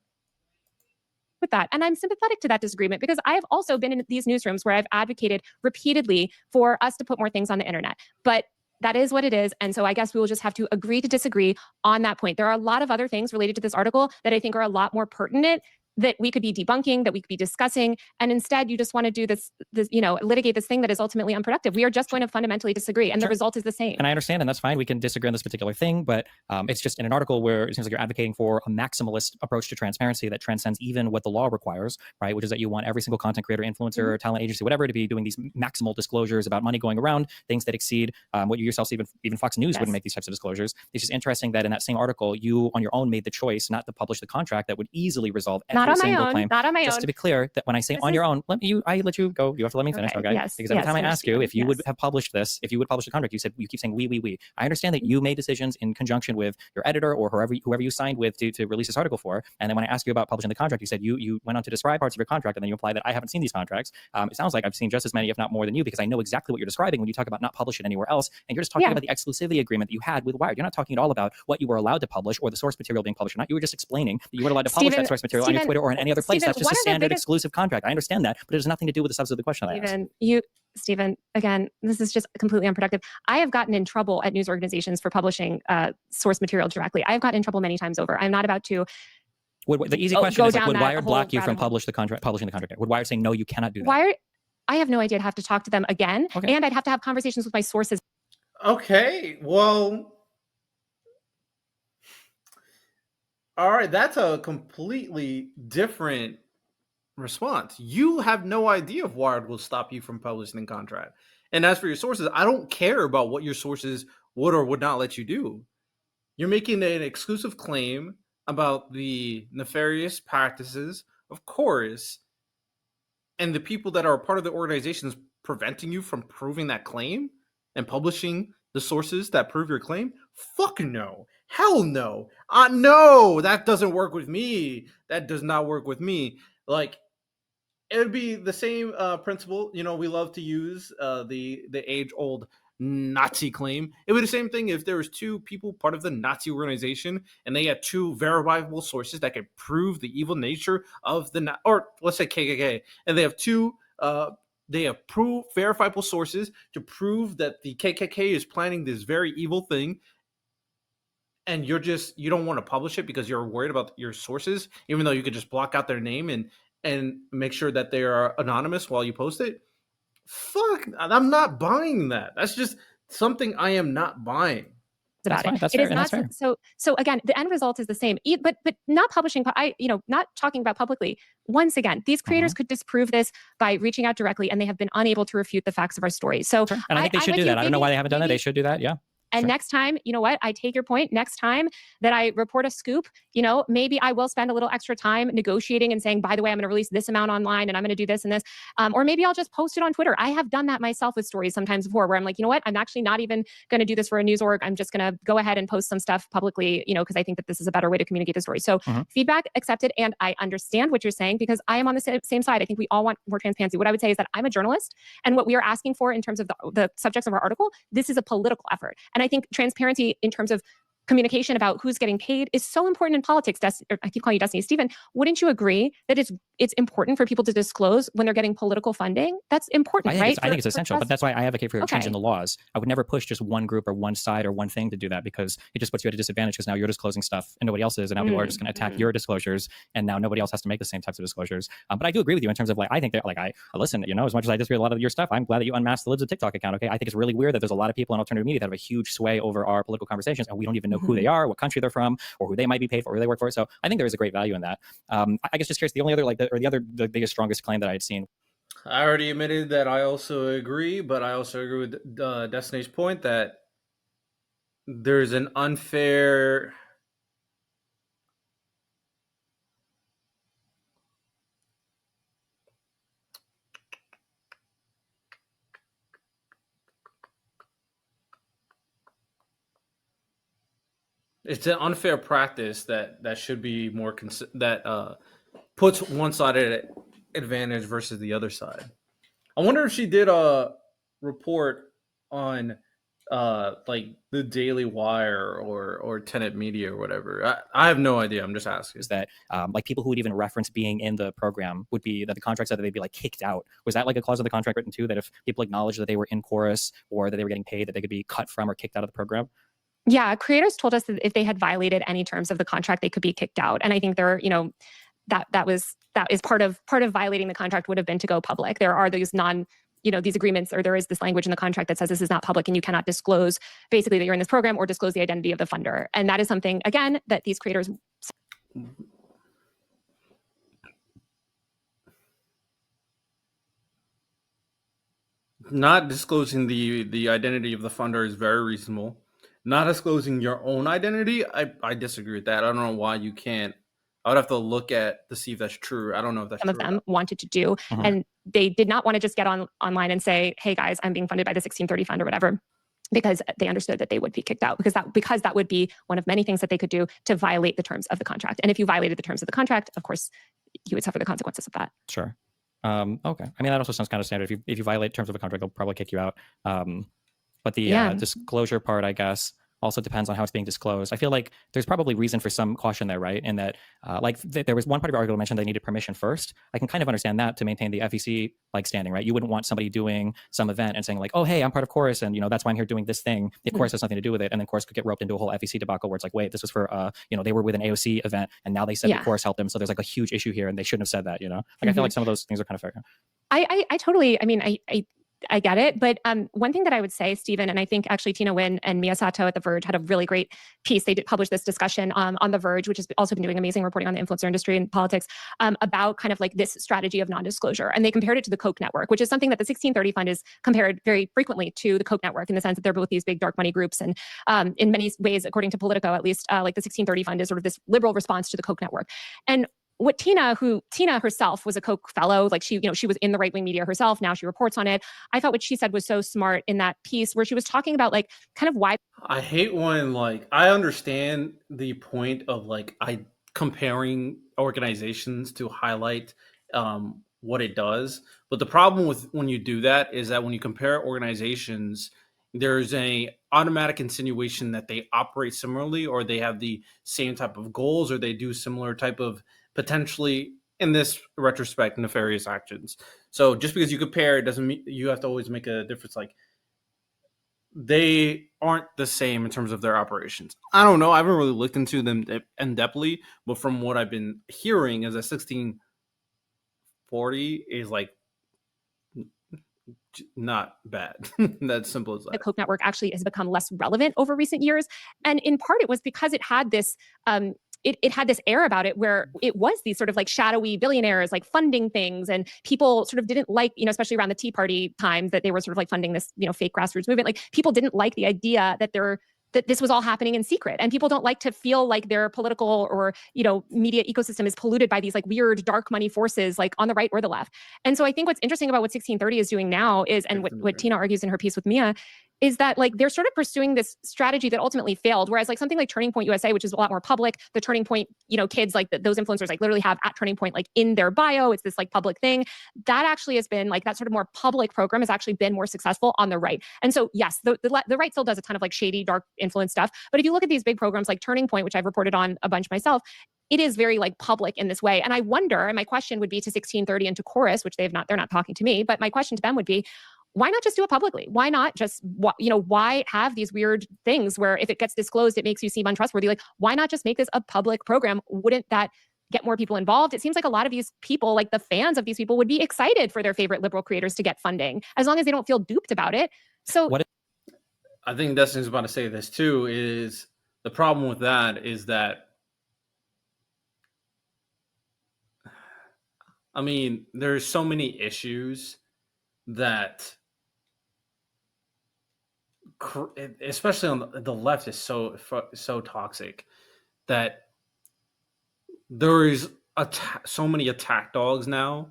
S3: With that. And I'm sympathetic to that disagreement because I have also been in these newsrooms where I've advocated repeatedly for us to put more things on the internet. But that is what it is. And so I guess we will just have to agree to disagree on that point. There are a lot of other things related to this article that I think are a lot more pertinent that we could be debunking, that we could be discussing. And instead, you just want to do this, litigate this thing that is ultimately unproductive. We are just going to fundamentally disagree, and the result is the same.
S2: And I understand, and that's fine. We can disagree on this particular thing, but it's just in an article where it seems like you're advocating for a maximalist approach to transparency that transcends even what the law requires, right? Which is that you want every single content creator, influencer, talent agency, whatever, to be doing these maximal disclosures about money going around, things that exceed what you yourself, even Fox News wouldn't make these types of disclosures. It's just interesting that in that same article, you on your own made the choice not to publish the contract that would easily resolve every single claim.
S3: Not on my own.
S2: Just to be clear, that when I say on your own, I let you go. You have to let me finish, okay?
S3: Yes,
S2: because every time I ask you if you would have published this, if you would publish the contract, you keep saying we. I understand that you made decisions in conjunction with your editor or whoever you signed with to release this article for. And then when I asked you about publishing the contract, you said you went on to describe parts of your contract, and then you implied that I haven't seen these contracts. It sounds like I've seen just as many, if not more than you, because I know exactly what you're describing when you talk about not publish it anywhere else. And you're just talking about the exclusivity agreement that you had with Wired. You're not talking at all about what you were allowed to publish or the source material being published or not. You were just explaining that you weren't allowed to publish that source material on your Twitter or in any other place. That's just a standard exclusive contract. I understand that, but it has nothing to do with the substance of the question I asked.
S3: Stephen, again, this is just completely unproductive. I have gotten in trouble at news organizations for publishing source material directly. I've gotten in trouble many times over. I'm not about to.
S2: The easy question is, would Wired block you from publishing the contract? Would Wired say, no, you cannot do that?
S3: Wired, I have no idea. I'd have to talk to them again, and I'd have to have conversations with my sources.
S1: Okay, well, all right, that's a completely different response. You have no idea if Wired will stop you from publishing the contract. And as for your sources, I don't care about what your sources would or would not let you do. You're making an exclusive claim about the nefarious practices of Chorus, and the people that are a part of the organization is preventing you from proving that claim and publishing the sources that prove your claim? Fuck no. Hell no. No, that doesn't work with me. That does not work with me. Like, it would be the same principle. You know, we love to use the age-old Nazi claim. It would be the same thing if there was two people part of the Nazi organization and they had two verifiable sources that could prove the evil nature of or let's say KKK, and they have two verifiable sources to prove that the KKK is planning this very evil thing, and you don't want to publish it because you're worried about your sources, even though you could just block out their name and make sure that they are anonymous while you post it. Fuck, I'm not buying that. That's just something I am not buying.
S3: About it. It is not so again, the end result is the same. But not publishing, not talking about publicly. Once again, these creators could disprove this by reaching out directly, and they have been unable to refute the facts of our story. So
S2: and I think they should do that. I don't know why they haven't done that. They should do that. Yeah.
S3: And next time, you know what? I take your point. Next time that I report a scoop, maybe I will spend a little extra time negotiating and saying, by the way, I'm going to release this amount online and I'm going to do this and this. Or maybe I'll just post it on Twitter. I have done that myself with stories sometimes before where I'm like, you know what? I'm actually not even going to do this for a news org. I'm just going to go ahead and post some stuff publicly, because I think that this is a better way to communicate the story. So feedback accepted. And I understand what you're saying because I am on the same side. I think we all want more transparency. What I would say is that I'm a journalist, and what we are asking for in terms of the subjects of our article, this is a political effort. And I think transparency in terms of communication about who's getting paid is so important in politics. I keep calling you Destiny. Stephen, wouldn't you agree that it's important for people to disclose when they're getting political funding? That's important, right?
S2: I think it's essential, but that's why I advocate for changing the laws. I would never push just one group or one side or one thing to do that, because it just puts you at a disadvantage, because now you're disclosing stuff and nobody else is, and now people are just going to attack your disclosures, and now nobody else has to make the same types of disclosures. But I do agree with you in terms of, like, I think that, like, I listen, as much as I disagree with a lot of your stuff, I'm glad that you unmasked the Libs of TikTok account. Okay, I think it's really weird that there's a lot of people in alternative media that have a huge sway over our political conversations, and we don't even know who they are, what country they're from, or who they might be paid for, or who they work for. So I think there is a great value in that. I guess just curious, the only other, the biggest, strongest claim that I had seen.
S1: I already admitted that I also agree, but I also agree with Destiny's point that there's an unfair. It's an unfair practice that should be more that puts one side at advantage versus the other side. I wonder if she did a report on like the Daily Wire or Tenet Media or whatever. I have no idea. I'm just asking.
S2: Is that like people who would even reference being in the program would be that the contract said that they'd be like kicked out? Was that like a clause of the contract written too, that if people acknowledged that they were in chorus or that they were getting paid, that they could be cut from or kicked out of the program?
S3: Yeah, creators told us that if they had violated any terms of the contract, they could be kicked out. And I think that is part of violating the contract would have been to go public. There are these these agreements, or there is this language in the contract that says this is not public and you cannot disclose basically that you're in this program or disclose the identity of the funder. And that is something, again, that these creators.
S1: Not disclosing the identity of the funder is very reasonable. Not disclosing your own identity, I disagree with that. I don't know why you can't. I would have to look at to see if that's true. I don't know if that's
S3: some
S1: true.
S3: Of them wanted to do, and they did not want to just get online and say, "Hey guys, I'm being funded by the 1630 fund or whatever," because they understood that they would be kicked out, because that would be one of many things that they could do to violate the terms of the contract. And if you violated the terms of the contract, of course, you would suffer the consequences of that.
S2: Sure. Okay. I mean, that also sounds kind of standard. If you violate terms of a contract, they'll probably kick you out. But the disclosure part, I guess, also depends on how it's being disclosed. I feel like there's probably reason for some caution there, right? In that, there was one part of your article mentioned they needed permission first. I can kind of understand that to maintain the FEC standing, right? You wouldn't want somebody doing some event and saying like, "Oh, hey, I'm part of Chorus, and that's why I'm here doing this thing." If Chorus has nothing to do with it, and then Chorus could get roped into a whole FEC debacle where it's like, "Wait, this was for they were with an AOC event, and now they said that Chorus helped them, so there's like a huge issue here, and they shouldn't have said that." I feel like some of those things are kind of fair.
S3: I totally. I mean, I get it. But one thing that I would say, Stephen, and I think actually Tina Nguyen and Mia Sato at The Verge had a really great piece. They did publish this discussion on The Verge, which has also been doing amazing reporting on the influencer industry and politics, about kind of like this strategy of non-disclosure. And they compared it to the Koch network, which is something that the 1630 Fund is compared very frequently to the Koch network, in the sense that they're both these big dark money groups. And in many ways, according to Politico, at least, like the 1630 Fund is sort of this liberal response to the Koch network. And what Tina herself was a Koch fellow, like she was in the right-wing media herself. Now she reports on it. I thought what she said was so smart in that piece, where she was talking about like kind of why.
S1: I hate when I understand the point of comparing organizations to highlight what it does, but the problem with when you do that is that when you compare organizations, there's a automatic insinuation that they operate similarly, or they have the same type of goals, or they do similar type of potentially, in this retrospect, nefarious actions. So just because you compare, it doesn't mean you have to always make a difference. Like, they aren't the same in terms of their operations. I don't know. I haven't really looked into them in depthly, but from what I've been hearing is that 1640 is not bad. That's simple as that.
S3: The Koch network actually has become less relevant over recent years. And in part, it was because it had this it had this air about it where it was these sort of like shadowy billionaires like funding things, and people sort of didn't like, especially around the Tea Party times, that they were sort of like funding this, fake grassroots movement. Like, people didn't like the idea that this was all happening in secret, and people don't like to feel like their political or media ecosystem is polluted by these like weird dark money forces like on the right or the left. And so I think what's interesting about what 1630 is doing now is, and what Tina argues in her piece with Mia, is that like they're sort of pursuing this strategy that ultimately failed. Whereas like something like Turning Point USA, which is a lot more public, the Turning Point, kids like those influencers like literally have at Turning Point like in their bio. It's this like public thing that actually has been like that sort of more public program has actually been more successful on the right. And so yes, the right still does a ton of like shady, dark influence stuff. But if you look at these big programs like Turning Point, which I've reported on a bunch myself, it is very like public in this way. And I wonder, and my question would be to 1630 and to Chorus, which they're not talking to me, but my question to them would be, why not just do it publicly? Why not just, why have these weird things where if it gets disclosed, it makes you seem untrustworthy? Like, why not just make this a public program? Wouldn't that get more people involved? It seems like a lot of these people, like the fans of these people, would be excited for their favorite liberal creators to get funding, as long as they don't feel duped about it. So
S1: I think Destiny's about to say this too, is the problem with that is that, I mean, there's so many issues that, especially on the left, is so toxic that there is so many attack dogs now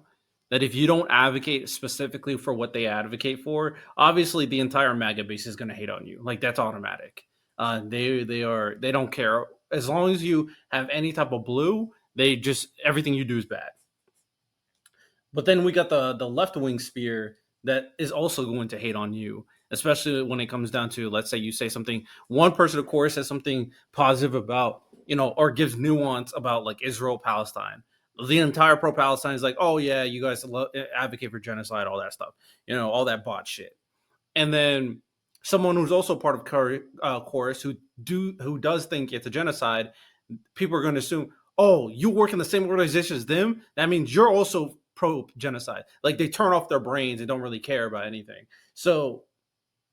S1: that if you don't advocate specifically for what they advocate for, obviously the entire MAGA base is going to hate on you. Like, that's automatic. They don't care as long as you have any type of blue. Everything you do is bad. But then we got the left wing spear that is also going to hate on you, especially when it comes down to, let's say you say something, one person of course says something positive about, or gives nuance about like Israel, Palestine. The entire pro-Palestine is like, oh yeah, you guys advocate for genocide, all that stuff, all that bot shit. And then someone who's also part of Chorus who does think it's a genocide, people are going to assume, oh, you work in the same organization as them, that means you're also pro-genocide. Like, they turn off their brains and don't really care about anything. So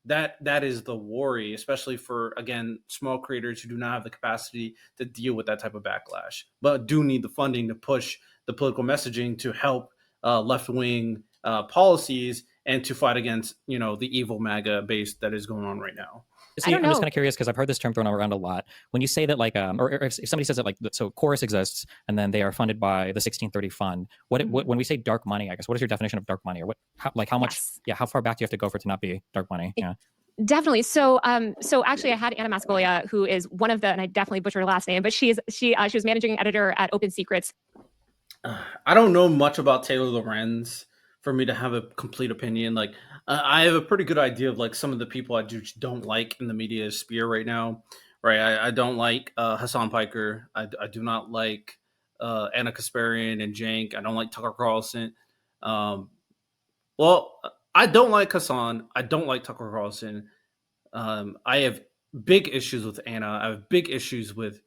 S1: that is the worry, especially for, again, small creators who do not have the capacity to deal with that type of backlash, but do need the funding to push the political messaging to help left-wing policies and to fight against, the evil MAGA base that is going on right now.
S2: See, I'm just kind of curious because I've heard this term thrown around a lot. When you say that, like, or if somebody says that, like, so Chorus exists and then they are funded by the 1630 fund. When we say dark money, I guess, what is your definition of dark money, or how much?
S3: Yes.
S2: Yeah, how far back do you have to go for it to not be dark money? Yeah.
S3: Definitely. So actually, I had Anna Mascolia, who is one of the, and I definitely butchered her last name, but she was managing editor at Open Secrets.
S1: I don't know much about Taylor Lorenz for me to have a complete opinion. Like, I have a pretty good idea of like some of the people I just don't like in the media sphere right now. Right, I don't like Hassan Piker. I do not like Anna Kasparian and Jank. I don't like Tucker Carlson. Well, I don't like Hassan. I don't like Tucker Carlson. I have big issues with Anna. I have big issues with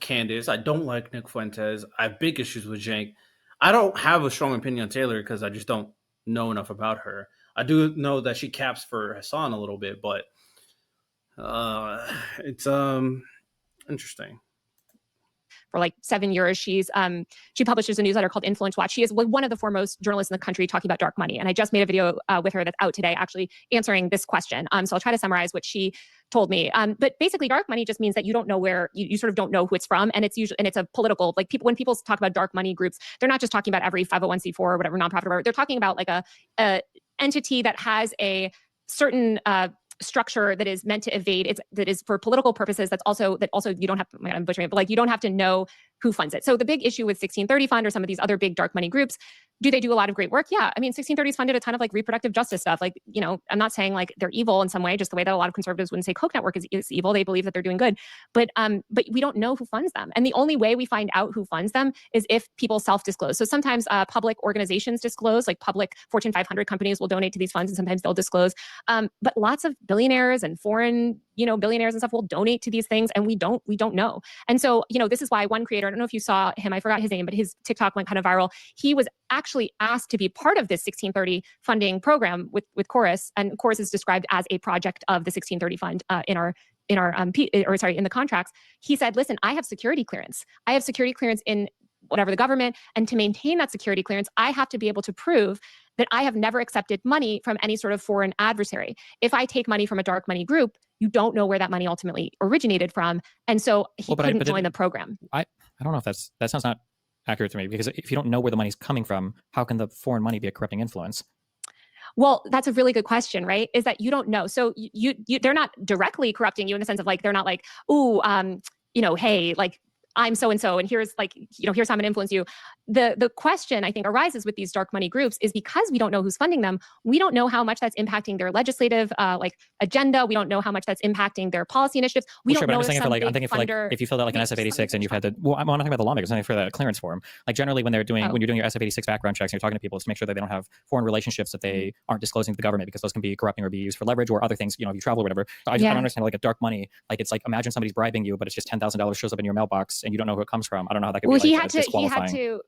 S1: Candace. I don't like Nick Fuentes. I have big issues with Jank. I don't have a strong opinion on Taylor because I just don't know enough about her. I do know that she caps for Hassan a little bit, but it's interesting.
S3: For like 7 years, she publishes a newsletter called Influence Watch. She is one of the foremost journalists in the country talking about dark money. And I just made a video with her that's out today, actually answering this question. So I'll try to summarize what she told me. But basically, dark money just means that you don't know where you sort of don't know who it's from, and it's a political, like, when people talk about dark money groups, they're not just talking about every 501c4 or whatever nonprofit. They're talking about like a entity that has a certain structure that is meant to evade, that is for political purposes, that also you don't have to, I'm butchering it, but like you don't have to know who funds it. So the big issue with 1630 Fund or some of these other big dark money groups, do they do a lot of great work? Yeah. I mean, 1630's funded a ton of like reproductive justice stuff. Like, I'm not saying like they're evil in some way, just the way that a lot of conservatives wouldn't say Koch Network is evil. They believe that they're doing good, but we don't know who funds them. And the only way we find out who funds them is if people self-disclose. So sometimes public organizations disclose, like public Fortune 500 companies will donate to these funds, and sometimes they'll disclose. But lots of billionaires and foreign, billionaires and stuff will donate to these things, and we don't know. And so, this is why one creator, I don't know if you saw him, I forgot his name, but his TikTok went kind of viral. He was actually asked to be part of this 1630 funding program with Chorus, and Chorus is described as a project of the 1630 fund in the contracts. He said, listen, I have security clearance. I have security clearance in whatever the government, and to maintain that security clearance, I have to be able to prove that I have never accepted money from any sort of foreign adversary. If I take money from a dark money group, you don't know where that money ultimately originated from. And so he couldn't join the program.
S2: I don't know if that sounds not accurate to me, because if you don't know where the money's coming from, how can the foreign money be a corrupting influence?
S3: Well, that's a really good question, right? Is that you don't know. So they're not directly corrupting you in the sense of like, they're not like, ooh, hey, like I'm so and so, and here's like, here's how I'm gonna influence you. The question I think arises with these dark money groups is because we don't know who's funding them. We don't know how much that's impacting their legislative agenda. We don't know how much that's impacting their policy initiatives. We don't know
S2: I'm
S3: if some big
S2: I'm thinking
S3: funder.
S2: If you filled out like an SF-86 and you've had to, well, I'm not talking about the lawmakers, I'm talking for the clearance form. Like generally when you're doing your SF-86 background checks and you're talking to people, to make sure that they don't have foreign relationships that they aren't disclosing to the government, because those can be corrupting or be used for leverage or other things, if you travel or whatever. So I don't understand like a dark money, like it's like imagine somebody's bribing you, but it's just $10,000 shows up in your mailbox and you don't know who it comes from. I don't know how that could be like disqualifying.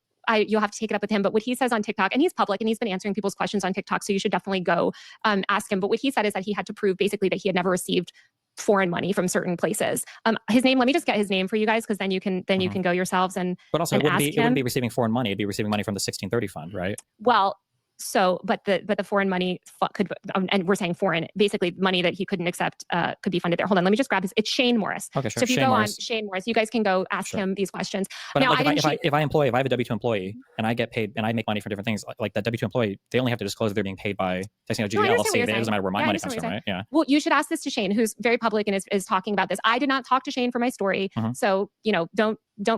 S3: You'll have to take it up with him. But what he says on TikTok, and he's public and he's been answering people's questions on TikTok, so you should definitely go ask him. But what he said is that he had to prove basically that he had never received foreign money from certain places. His name, let me just get his name for you guys, because then you can go yourselves and
S2: but also
S3: and
S2: it wouldn't be receiving foreign money, it'd be receiving money from the 1630 fund, right?
S3: Well, so, but the foreign money could, and we're saying foreign, basically money that he couldn't accept could be funded there. Hold on, let me just grab his. It's Shane Morris.
S2: Okay, sure.
S3: So if you go on Shane Morris, you guys can go ask him these questions.
S2: But now, like if I have a W-2 employee and I get paid and I make money from different things, like that W-2 employee, they only have to disclose that they're being paid by Texting LLC. It doesn't matter where my money comes from, right? Yeah.
S3: Well, you should ask this to Shane, who's very public and is talking about this. I did not talk to Shane for my story, so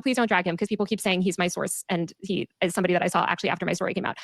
S3: please don't drag him, because people keep saying he's my source and he is somebody that I saw actually after my story came out.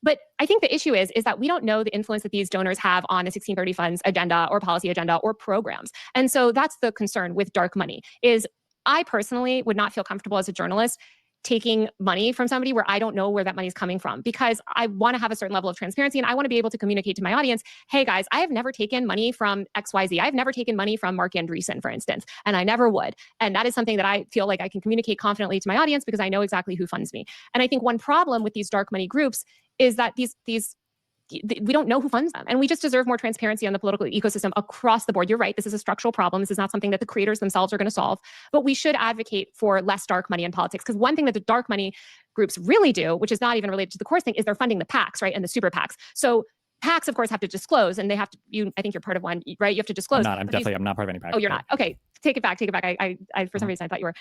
S3: But I think the issue is that we don't know the influence that these donors have on the 1630 Fund's agenda or policy agenda or programs. And so that's the concern with dark money. Is I personally would not feel comfortable as a journalist taking money from somebody where I don't know where that money is coming from, because I want to have a certain level of transparency and I want to be able to communicate to my audience, hey guys, I have never taken money from XYZ. I've never taken money from Mark Andreessen, for instance, and I never would. And that is something that I feel like I can communicate confidently to my audience because I know exactly who funds me. And I think one problem with these dark money groups is that we don't know who funds them. And we just deserve more transparency on the political ecosystem across the board. You're right. This is a structural problem. This is not something that the creators themselves are going to solve. But we should advocate for less dark money in politics. Because one thing that the dark money groups really do, which is not even related to the course thing, is they're funding the PACs, right? And the super PACs. So PACs, of course, have to disclose, and they have to. I think you're part of one, right? You have to disclose.
S2: I'm not part of any PAC.
S3: Oh, you're not. Okay, take it back. I for some reason I thought you were.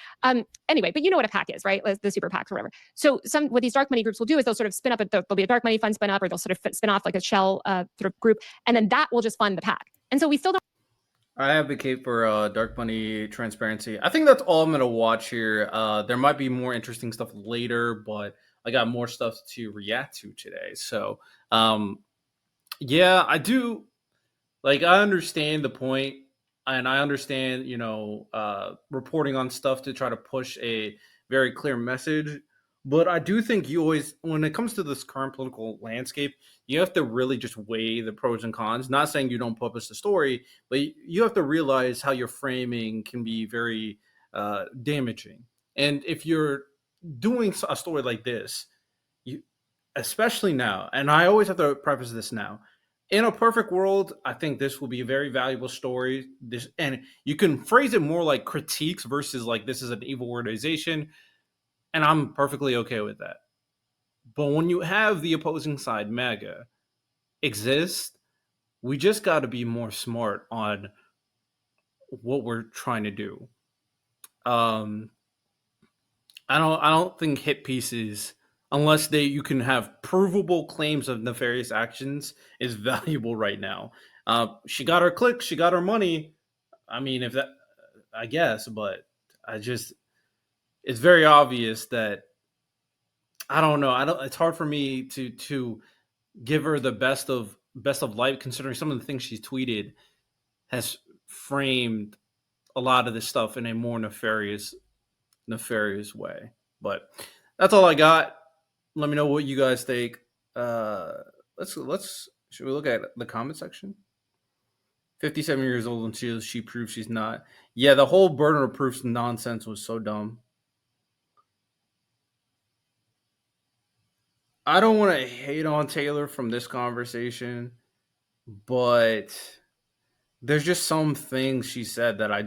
S3: Anyway, but you know what a PAC is, right? The super PACs or whatever. So what these dark money groups will do is they'll sort of spin up. There'll be a dark money fund spin up, or they'll sort of spin off like a shell sort of group, and then that will just fund the PAC. And so we still don't.
S1: I advocate for dark money transparency. I think that's all I'm going to watch here. There might be more interesting stuff later, but I got more stuff to react to today. So, yeah, I do. Like, I understand the point, and I understand, reporting on stuff to try to push a very clear message. But I do think you always, when it comes to this current political landscape, you have to really just weigh the pros and cons. Not saying you don't publish the story, but you have to realize how your framing can be very damaging. And if you're doing a story like this, especially now, and I always have to preface this now, in a perfect world, I think this will be a very valuable story. And you can phrase it more like critiques versus like this is an evil organization, and I'm perfectly okay with that. But when you have the opposing side, MAGA, exist, we just got to be more smart on what we're trying to do. I don't think hit pieces, unless you can have provable claims of nefarious actions, is valuable right now. She got her clicks, she got her money. I mean, if that, I guess, but it's very obvious that I don't know. It's hard for me to give her the best of life, considering some of the things she's tweeted has framed a lot of this stuff in a more nefarious way. But that's all I got. Let me know what you guys think. Should we look at the comment section? 57 years old and she proves she's not. Yeah, the whole burden of proofs nonsense was so dumb. I don't want to hate on Taylor from this conversation, but there's just some things she said that I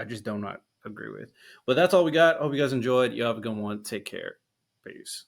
S1: just do not agree with. But that's all we got. Hope you guys enjoyed. You have a good one. Take care. Peace.